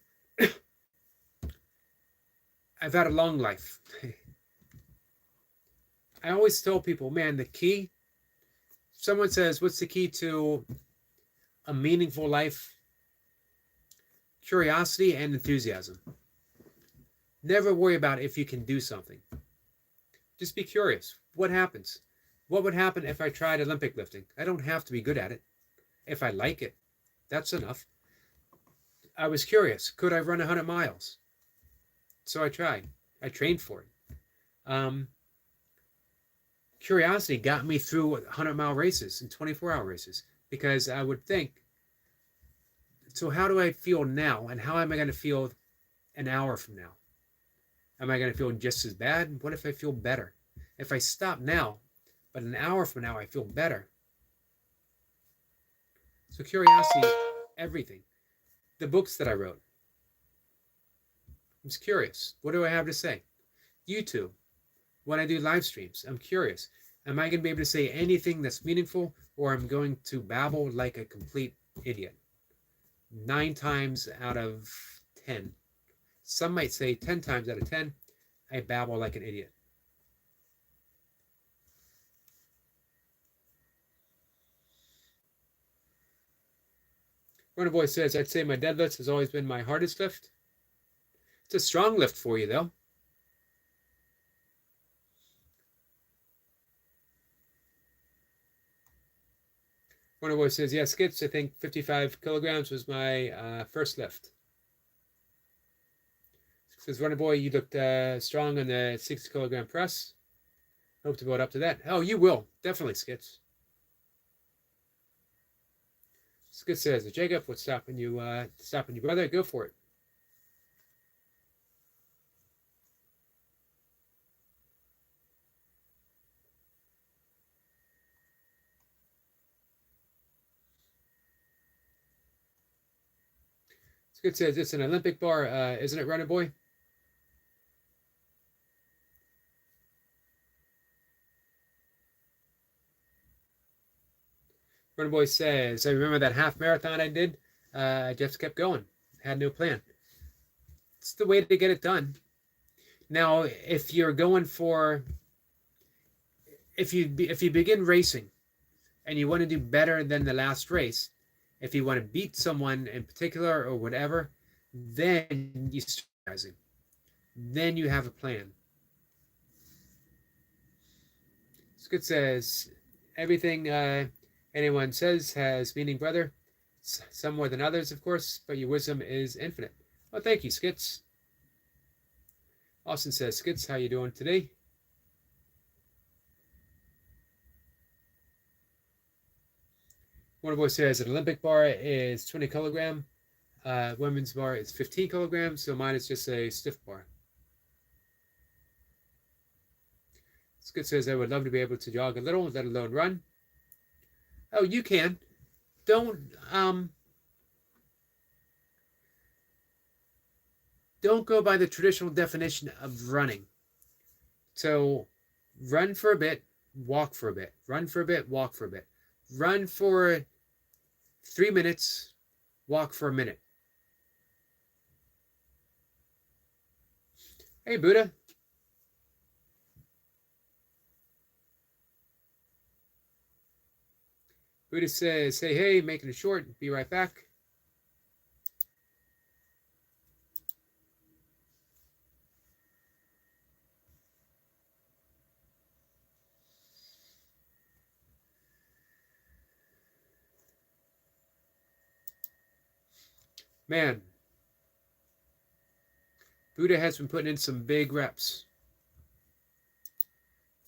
I've had a long life. I always tell people, man, the key, someone says, what's the key to a meaningful life? Curiosity and enthusiasm. Never worry about if you can do something. Just be curious. What happens? What would happen if I tried Olympic lifting? I don't have to be good at it. If I like it, that's enough. I was curious. Could I run 100 miles? So I tried. I trained for it. Curiosity got me through 100-mile races and 24-hour races, because I would think, so how do I feel now, and how am I going to feel an hour from now? Am I going to feel just as bad? What if I feel better? If I stop now, but an hour from now I feel better. So curiosity, everything. The books that I wrote. I'm just curious. What do I have to say? YouTube. When I do live streams, I'm curious. Am I going to be able to say anything that's meaningful, or I'm going to babble like a complete idiot? 9 times out of 10. Some might say 10 times out of 10, I babble like an idiot. Runner Boy says, I'd say my deadlift has always been my hardest lift. It's a strong lift for you, though. Wonder Boy says, yeah, Skits, I think 55 kilograms was my first lift. Says, Wonder Boy, you looked strong on the 60 kilogram press. Hope to build up to that. Oh, you will. Definitely, Skits. Skits says, Jacob, what's stopping you, brother? Go for it. Skits says, it's an Olympic bar, isn't it, Runner Boy? Runner Boy says, I remember that half marathon I did. I just kept going. Had no plan. It's the way to get it done. Now, if you're going for, if you begin racing and you want to do better than the last race, if you want to beat someone in particular or whatever, then you start racing. Then you have a plan. Skid says, everything anyone says has meaning, brother. Some more than others, of course, but your wisdom is infinite. Well, thank you, Skits. Austin says, Skits, how you doing today? Wonder Boy says an Olympic bar is 20 kilogram. Women's bar is 15 kilograms, so mine is just a stiff bar. Skits says, I would love to be able to jog a little, let alone run. Oh, you can. Don't go by the traditional definition of running. So run for a bit, walk for a bit. Run for a bit, walk for a bit. Run for 3 minutes, walk for a minute. Hey, Buddha. Buddha says, say hey, making it short. Be right back. Man, Buddha has been putting in some big reps.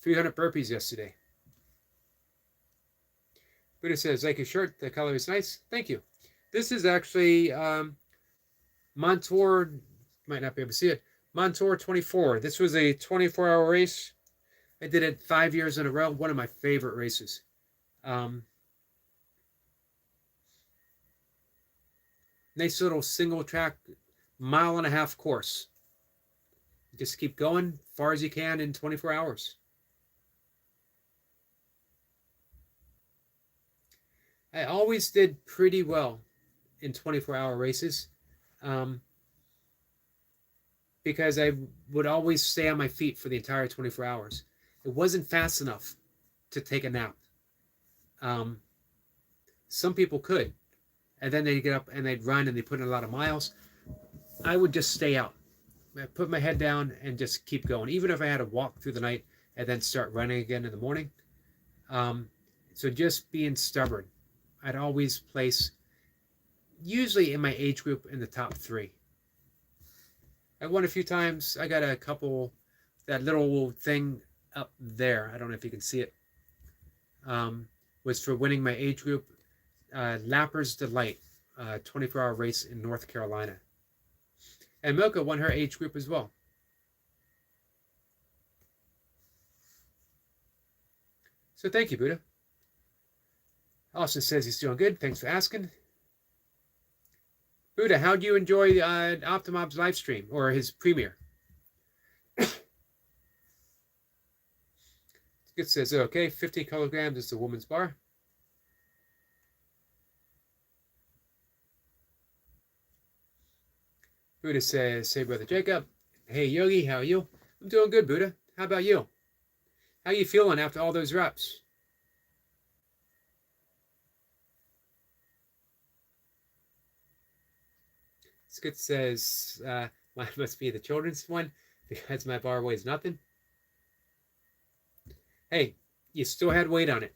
300 burpees yesterday. Buddha says, like your shirt, the color is nice. Thank you. This is actually Montour, might not be able to see it, Montour 24. This was a 24-hour race. I did it 5 years in a row. One of my favorite races. Nice little single track, 1.5 mile course. Just keep going as far as you can in 24 hours. I always did pretty well in 24-hour races because I would always stay on my feet for the entire 24 hours. It wasn't fast enough to take a nap. Some people could, and then they'd get up and they'd run and they put in a lot of miles. I would just stay out. I put my head down and just keep going, even if I had to walk through the night and then start running again in the morning. So just being stubborn. I'd always place, usually in my age group, in the top 3. I won a few times. I got a couple, that little thing up there, I don't know if you can see it, was for winning my age group. Lapper's Delight, 24-hour race in North Carolina. And Milka won her age group as well. So thank you, Buddha. Austin says he's doing good. Thanks for asking. Buddha, how do you enjoy Optimob's live stream or his premiere? It says, okay, 50 kilograms is the woman's bar. Buddha says, say, Brother Jacob. Hey, Yogi, how are you? I'm doing good, Buddha. How about you? How you feeling after all those reps? Skit says, mine must be the children's one because my bar weighs nothing. Hey, you still had weight on it.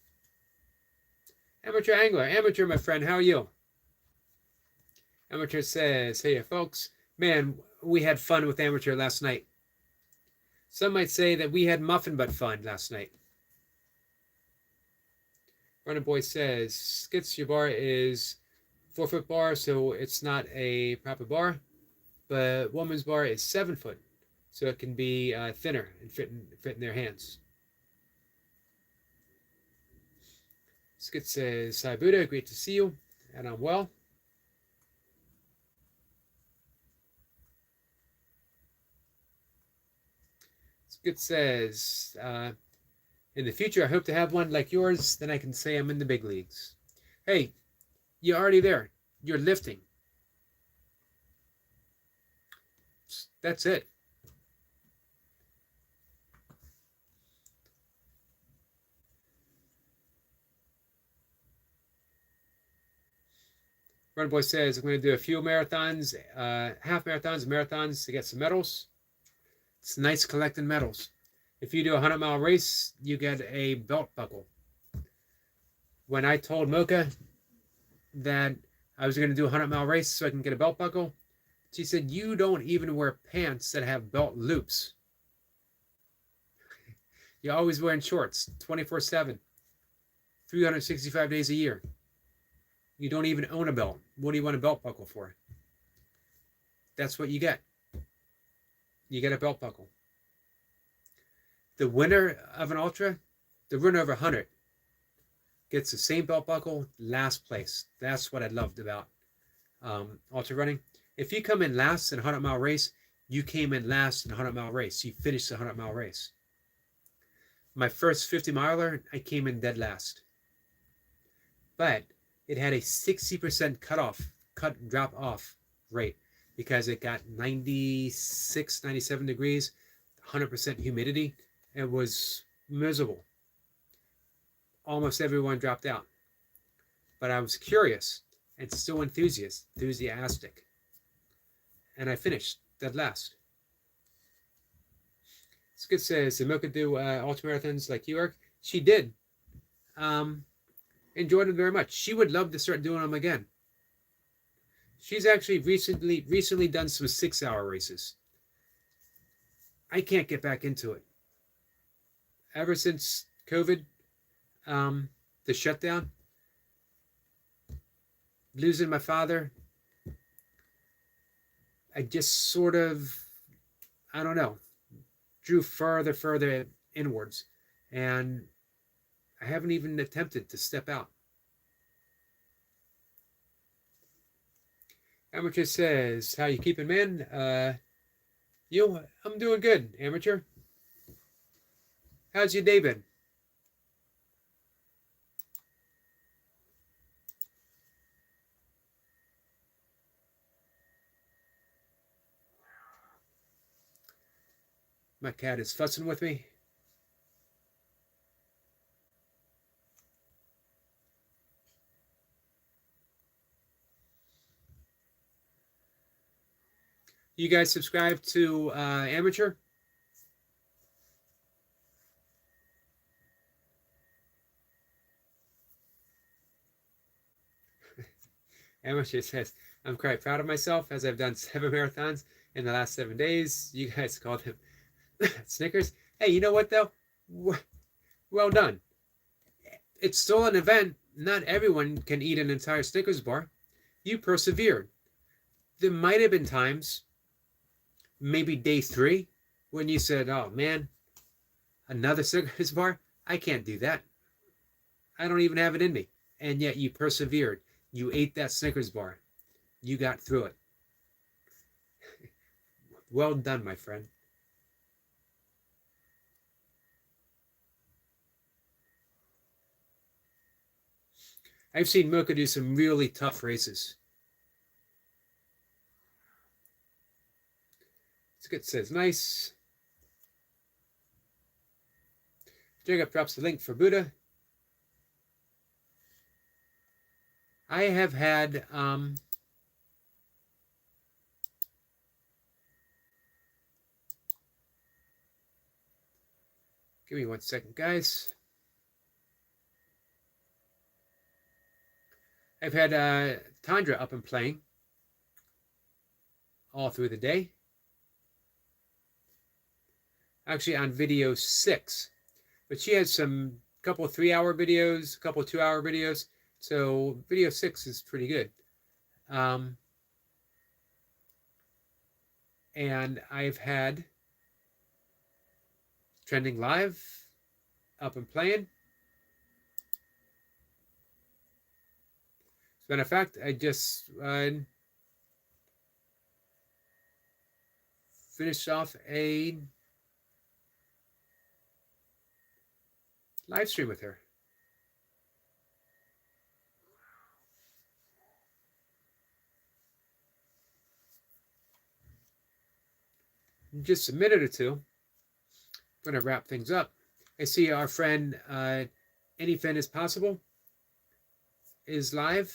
Amateur angler, amateur, my friend, how are you? Amateur says, hey, folks, man, we had fun with amateur last night. Some might say that we had muffin butt fun last night. Running Boy says, Skits, your bar is 4-foot bar, so it's not a proper bar, but woman's bar is 7-foot, so it can be thinner and fit in their hands. Skit says, hi Buddha, great to see you, and I'm well. Skit says, in the future, I hope to have one like yours, then I can say I'm in the big leagues. Hey, you're already there. You're lifting. That's it. Run Boy says, I'm going to do a few marathons, half marathons, marathons to get some medals. It's nice collecting medals. If you do a 100-mile race, you get a belt buckle. When I told Mocha that I was going to do a 100-mile race so I can get a belt buckle, she said, you don't even wear pants that have belt loops. You're always wearing shorts 24/7, 365 days a year. You don't even own a belt. What do you want a belt buckle for? That's what you get. You get a belt buckle. The winner of an ultra, the winner of 100, gets the same belt buckle, last place. That's what I loved about ultra running. If you come in last in a 100-mile race, you came in last in a 100-mile race. You finished the 100-mile race. My first 50-miler, I came in dead last. But it had a 60% drop off rate because it got 96, 97 degrees, 100% humidity. It was miserable. Almost everyone dropped out. But I was curious and still enthusiastic. And I finished dead last. Skid says, did Mocha do ultramarathons like you are? She did. Enjoyed them very much. She would love to start doing them again. She's actually recently done some 6-hour races. I can't get back into it. Ever since COVID, the shutdown, losing my father, I just sort of, I don't know, drew further inwards. And I haven't even attempted to step out. Amateur says, how you keeping, man? I'm doing good, Amateur. How's your day been? My cat is fussing with me. You guys subscribe to Amateur? Amateur says, I'm quite proud of myself as I've done 7 marathons in the last 7 days. You guys called them Snickers. Hey, you know what though? Well done. It's still an event. Not everyone can eat an entire Snickers bar. You persevered. There might have been times, maybe day 3, when you said, oh man, another Snickers bar? I can't do that. I don't even have it in me. And yet you persevered. You ate that Snickers bar. You got through it. Well done, my friend. I've seen Mocha do some really tough races. Skit says, nice. Jacob drops the link for Buddha. I have had give me 1 second, guys. I've had Tundra up and playing all through the day. Actually on video 6. But she had some couple 3-hour videos, a couple 2-hour videos. So video 6 is pretty good. And I've had Trending Live up and playing. As a matter of fact, I just finished off a live stream with her. In just a minute or two, I'm going to wrap things up. I see our friend Anyfin is Possible is live.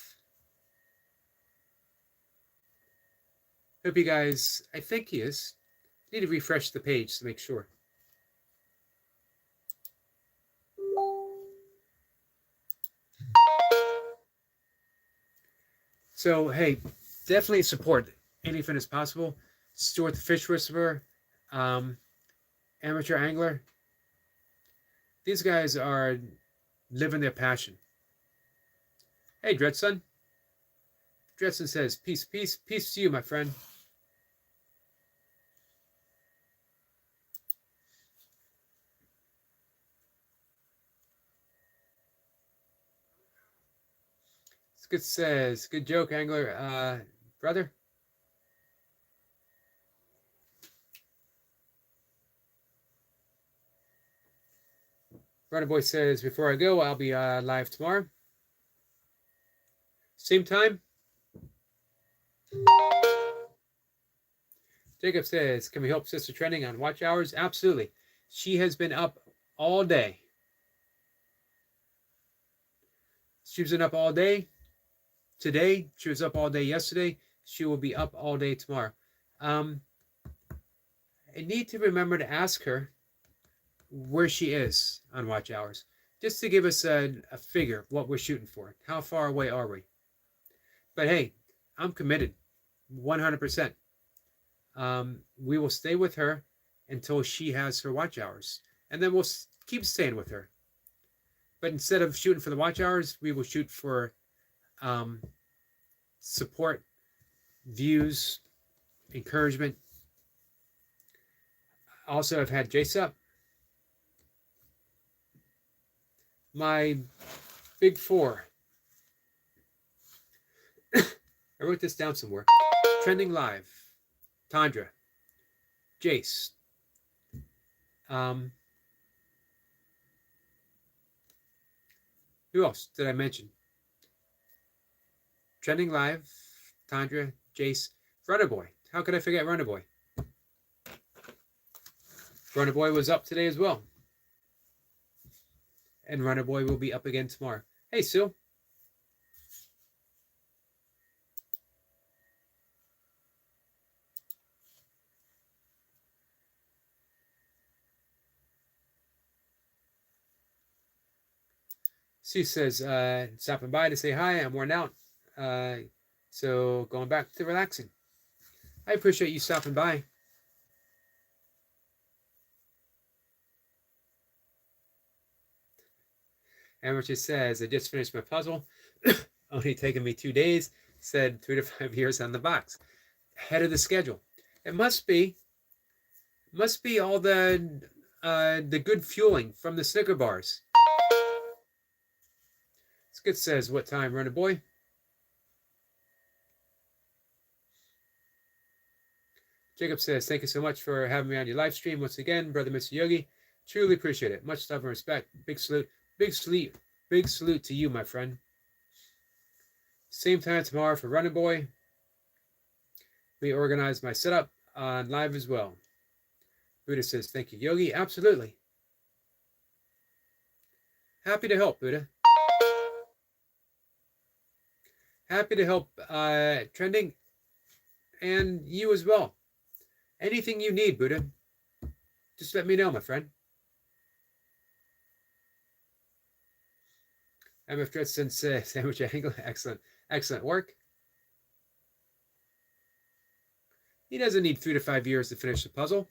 Hope you guys, I think he is. Need to refresh the page to make sure. So, hey, definitely support Anything is Possible. Stuart the Fish Whisperer, Amateur Angler. These guys are living their passion. Hey, Dredson. Dredson says, peace, peace, peace to you, my friend. Good says, good joke, angler, brother. Runner Boy says, before I go, I'll be live tomorrow. Same time. Jacob says, can we help Sister Trending on watch hours? Absolutely. She has been up all day. She's been up all day. Today, she was up all day yesterday. She will be up all day tomorrow. I need to remember to ask her where she is on watch hours, just to give us a figure of what we're shooting for. How far away are we? But hey, I'm committed, 100%. We will stay with her until she has her watch hours, and then we'll keep staying with her. But instead of shooting for the watch hours, we will shoot for support, views, encouragement. Also, I've had Jace up. My big four. I wrote this down somewhere. Trending Live, Tundra, Jace. Who else did I mention? Trending Live, Tundra, Jace, Runner Boy. How could I forget Runner Boy? Runner Boy was up today as well. And Runner Boy will be up again tomorrow. Hey, Sue. Sue says, stopping by to say hi. I'm worn out. So going back to relaxing. I appreciate you stopping by. Amateur says, I just finished my puzzle. Only taken me 2 days. Said 3 to 5 years on the box. Ahead of the schedule. It must be all the good fueling from the Snicker bars. Skid says, what time, Runner Boy? Jacob says, thank you so much for having me on your live stream once again, brother Mr. Yogi. Truly appreciate it. Much love and respect. Big salute. Big salute to you, my friend. Same time tomorrow for Running Boy. We organize my setup on live as well. Buddha says, thank you, Yogi. Absolutely. Happy to help, Buddha. Happy to help Trending and you as well. Anything you need, Buddha, just let me know, my friend. MF Dredson says, sandwich angle, excellent. Excellent work. He doesn't need 3 to 5 years to finish the puzzle.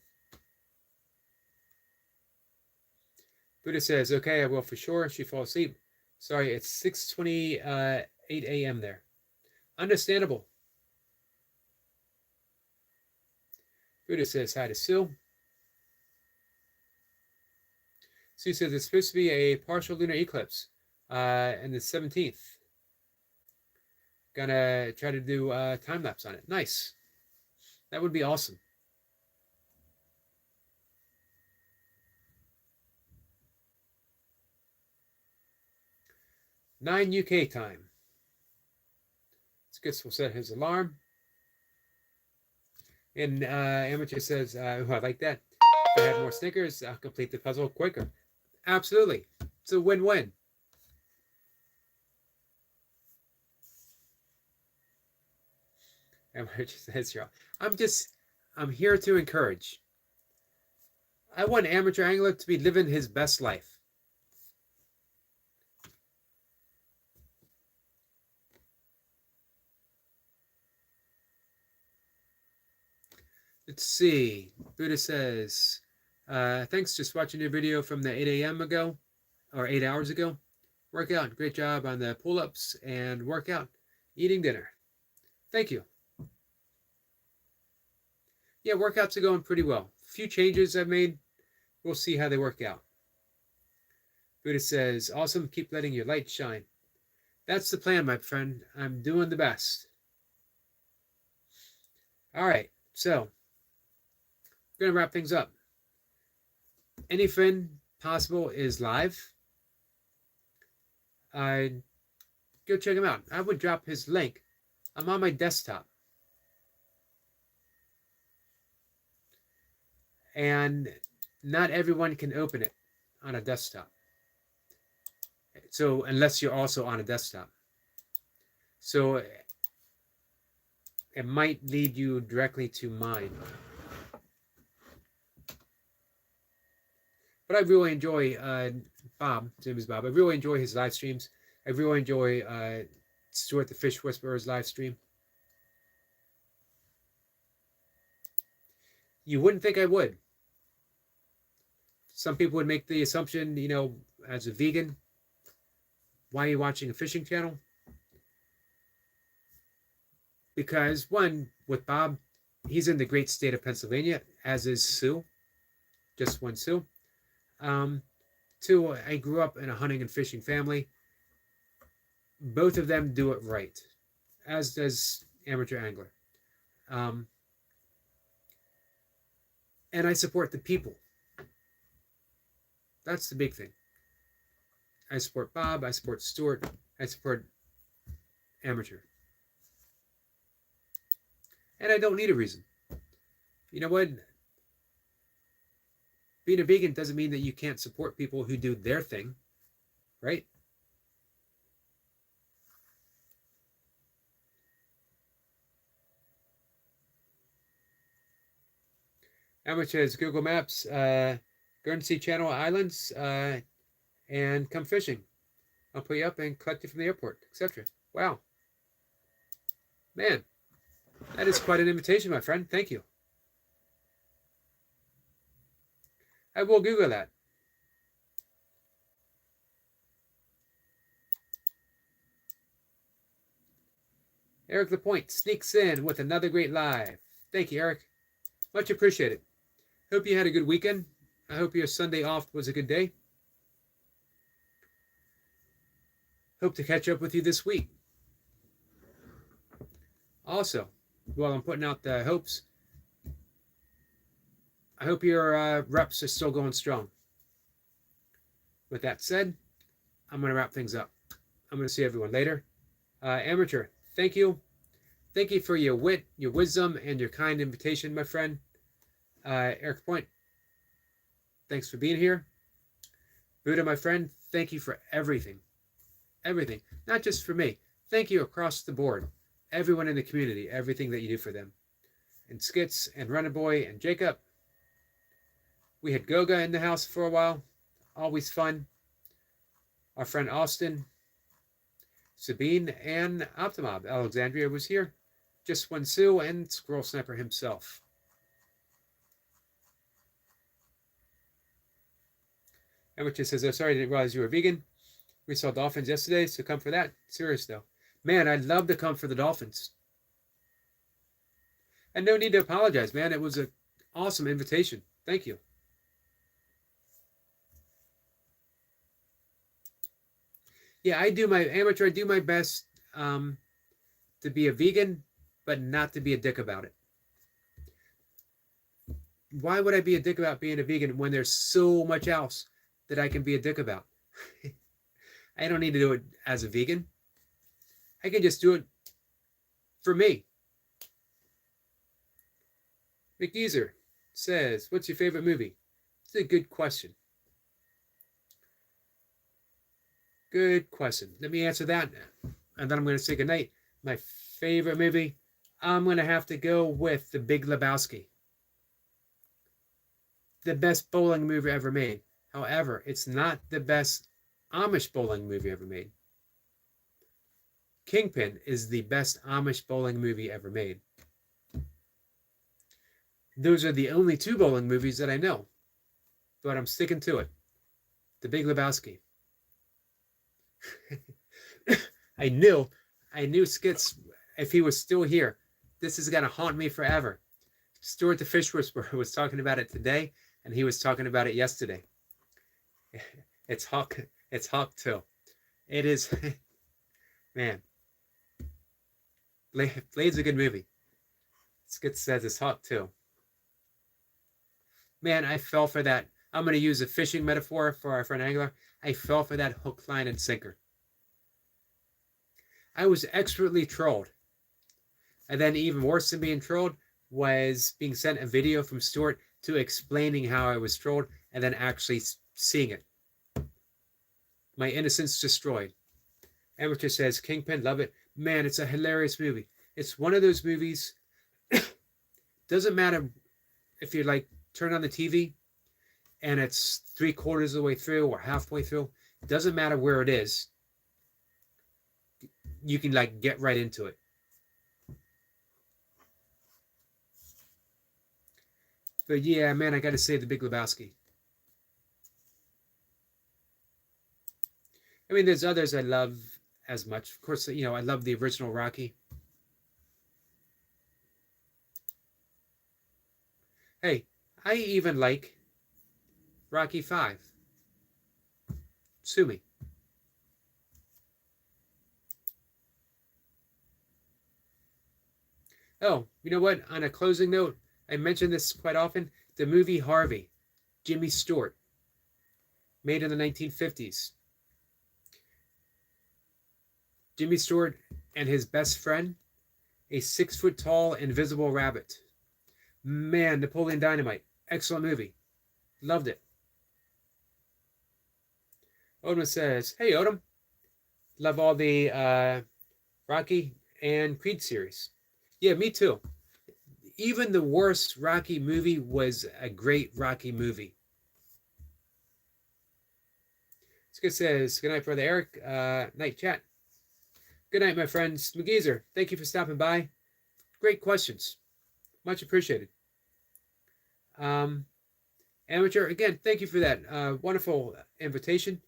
Buddha says, okay, I will for sure. She falls asleep. Sorry, it's 6:28 a.m. there. Understandable. Buddha says hi to Sue. Sue says it's supposed to be a partial lunar eclipse on the 17th. Gonna try to do a time lapse on it. Nice. That would be awesome. (9 UK time). Skits will set his alarm. And Amateur says, oh, I like that. If I had more Snickers, I'll complete the puzzle quicker. Absolutely. It's a win-win. Amateur says, I'm here to encourage. I want Amateur Angler to be living his best life. Let's see. Buddha says, thanks, just watching your video from the 8 a.m. ago, or 8 hours ago. Workout, great job on the pull-ups and workout. Eating dinner. Thank you. Yeah, workouts are going pretty well. A few changes I've made. We'll see how they work out. Buddha says, awesome, keep letting your light shine. That's the plan, my friend. I'm doing the best. All right, so we're going to wrap things up. Anything possible is live. Go check him out. I would drop his link. I'm on my desktop. And not everyone can open it on a desktop. So unless you're also on a desktop. So it might lead you directly to mine. But I really enjoy Bob. His name is Bob. I really enjoy his live streams. I really enjoy Stuart the Fish Whisperer's live stream. You wouldn't think I would. Some people would make the assumption, you know, as a vegan, why are you watching a fishing channel? Because one, with Bob, he's in the great state of Pennsylvania, as is Sue. Just one Sue. Two, I grew up in a hunting and fishing family. Both of them do it right, as does Amateur Angler. And I support the people. That's the big thing. I support Bob, I support Stuart, I support Amateur. And I don't need a reason. You know what? Being a vegan doesn't mean that you can't support people who do their thing, right? Amateurs, Google Maps, Guernsey Channel Islands, and come fishing. I'll put you up and collect you from the airport, etc. Wow. Man, that is quite an invitation, my friend. Thank you. I will Google that. Eric Lapointe sneaks in with another great live. Thank you, Eric. Much appreciated. Hope you had a good weekend. I hope your Sunday off was a good day. Hope to catch up with you this week. Also, while I'm putting out the hopes, I hope your reps are still going strong. With that said, I'm going to wrap things up. I'm going to see everyone later. Amateur, thank you. Thank you for your wit, your wisdom, and your kind invitation, my friend. Eric Point, thanks for being here. Buddha, my friend, thank you for everything. Everything. Not just for me. Thank you across the board. Everyone in the community, everything that you do for them. And Skits, and Runner Boy, and Jacob. We had Goga in the house for a while. Always fun. Our friend Austin. Sabine and Optimob. Alexandria was here. Just One Sue and Squirrel Sniper himself. Amateur says, oh, sorry, I didn't realize you were vegan. We saw dolphins yesterday, so come for that. Serious, though. Man, I'd love to come for the dolphins. And no need to apologize, man. It was an awesome invitation. Thank you. Yeah, I do my best to be a vegan, but not to be a dick about it. Why would I be a dick about being a vegan when there's so much else that I can be a dick about? I don't need to do it as a vegan. I can just do it for me. McGeezer says, what's your favorite movie? It's a good question. Good question. Let me answer that, and then I'm going to say goodnight. My favorite movie, I'm going to have to go with The Big Lebowski. The best bowling movie ever made. However, it's not the best Amish bowling movie ever made. Kingpin is the best Amish bowling movie ever made. Those are the only two bowling movies that I know, but I'm sticking to it. The Big Lebowski. I knew Skits, if he was still here, this is going to haunt me forever. Stuart the Fish Whisperer was talking about it today, and he was talking about it yesterday. It's Hawk 2. It is, man. Blade's a good movie. Skits says it's Hawk 2. Man, I fell for that. I'm going to use a fishing metaphor for our friend Angler. I fell for that hook, line, and sinker. I was expertly trolled. And then even worse than being trolled was being sent a video from Stuart to explaining how I was trolled and then actually seeing it. My innocence destroyed. Amateur says, Kingpin, love it. Man, it's a hilarious movie. It's one of those movies, doesn't matter if you like turn on the TV and it's 3/4 of the way through or halfway through. It doesn't matter where it is. You can like get right into it. But yeah, man, I got to say The Big Lebowski. I mean, there's others I love as much. Of course, you know, I love the original Rocky. Hey, I even like Rocky 5. Sue me. Oh, you know what? On a closing note, I mention this quite often. The movie Harvey, Jimmy Stewart, made in the 1950s. Jimmy Stewart and his best friend, a 6-foot-tall invisible rabbit. Man, Napoleon Dynamite. Excellent movie. Loved it. Odom says, hey, Odom. Love all the Rocky and Creed series. Yeah, me too. Even the worst Rocky movie was a great Rocky movie. Skip says, good night, Brother Eric. Night chat. Good night, my friends. McGeezer, thank you for stopping by. Great questions. Much appreciated. Amateur, again, thank you for that wonderful invitation.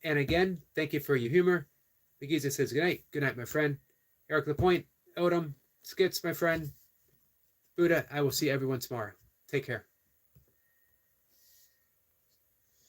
And again, thank you for your humor. McGeezer says, good night. Good night, my friend. Eric Lapointe, Odom, Skits, my friend. Buddha, I will see everyone tomorrow. Take care.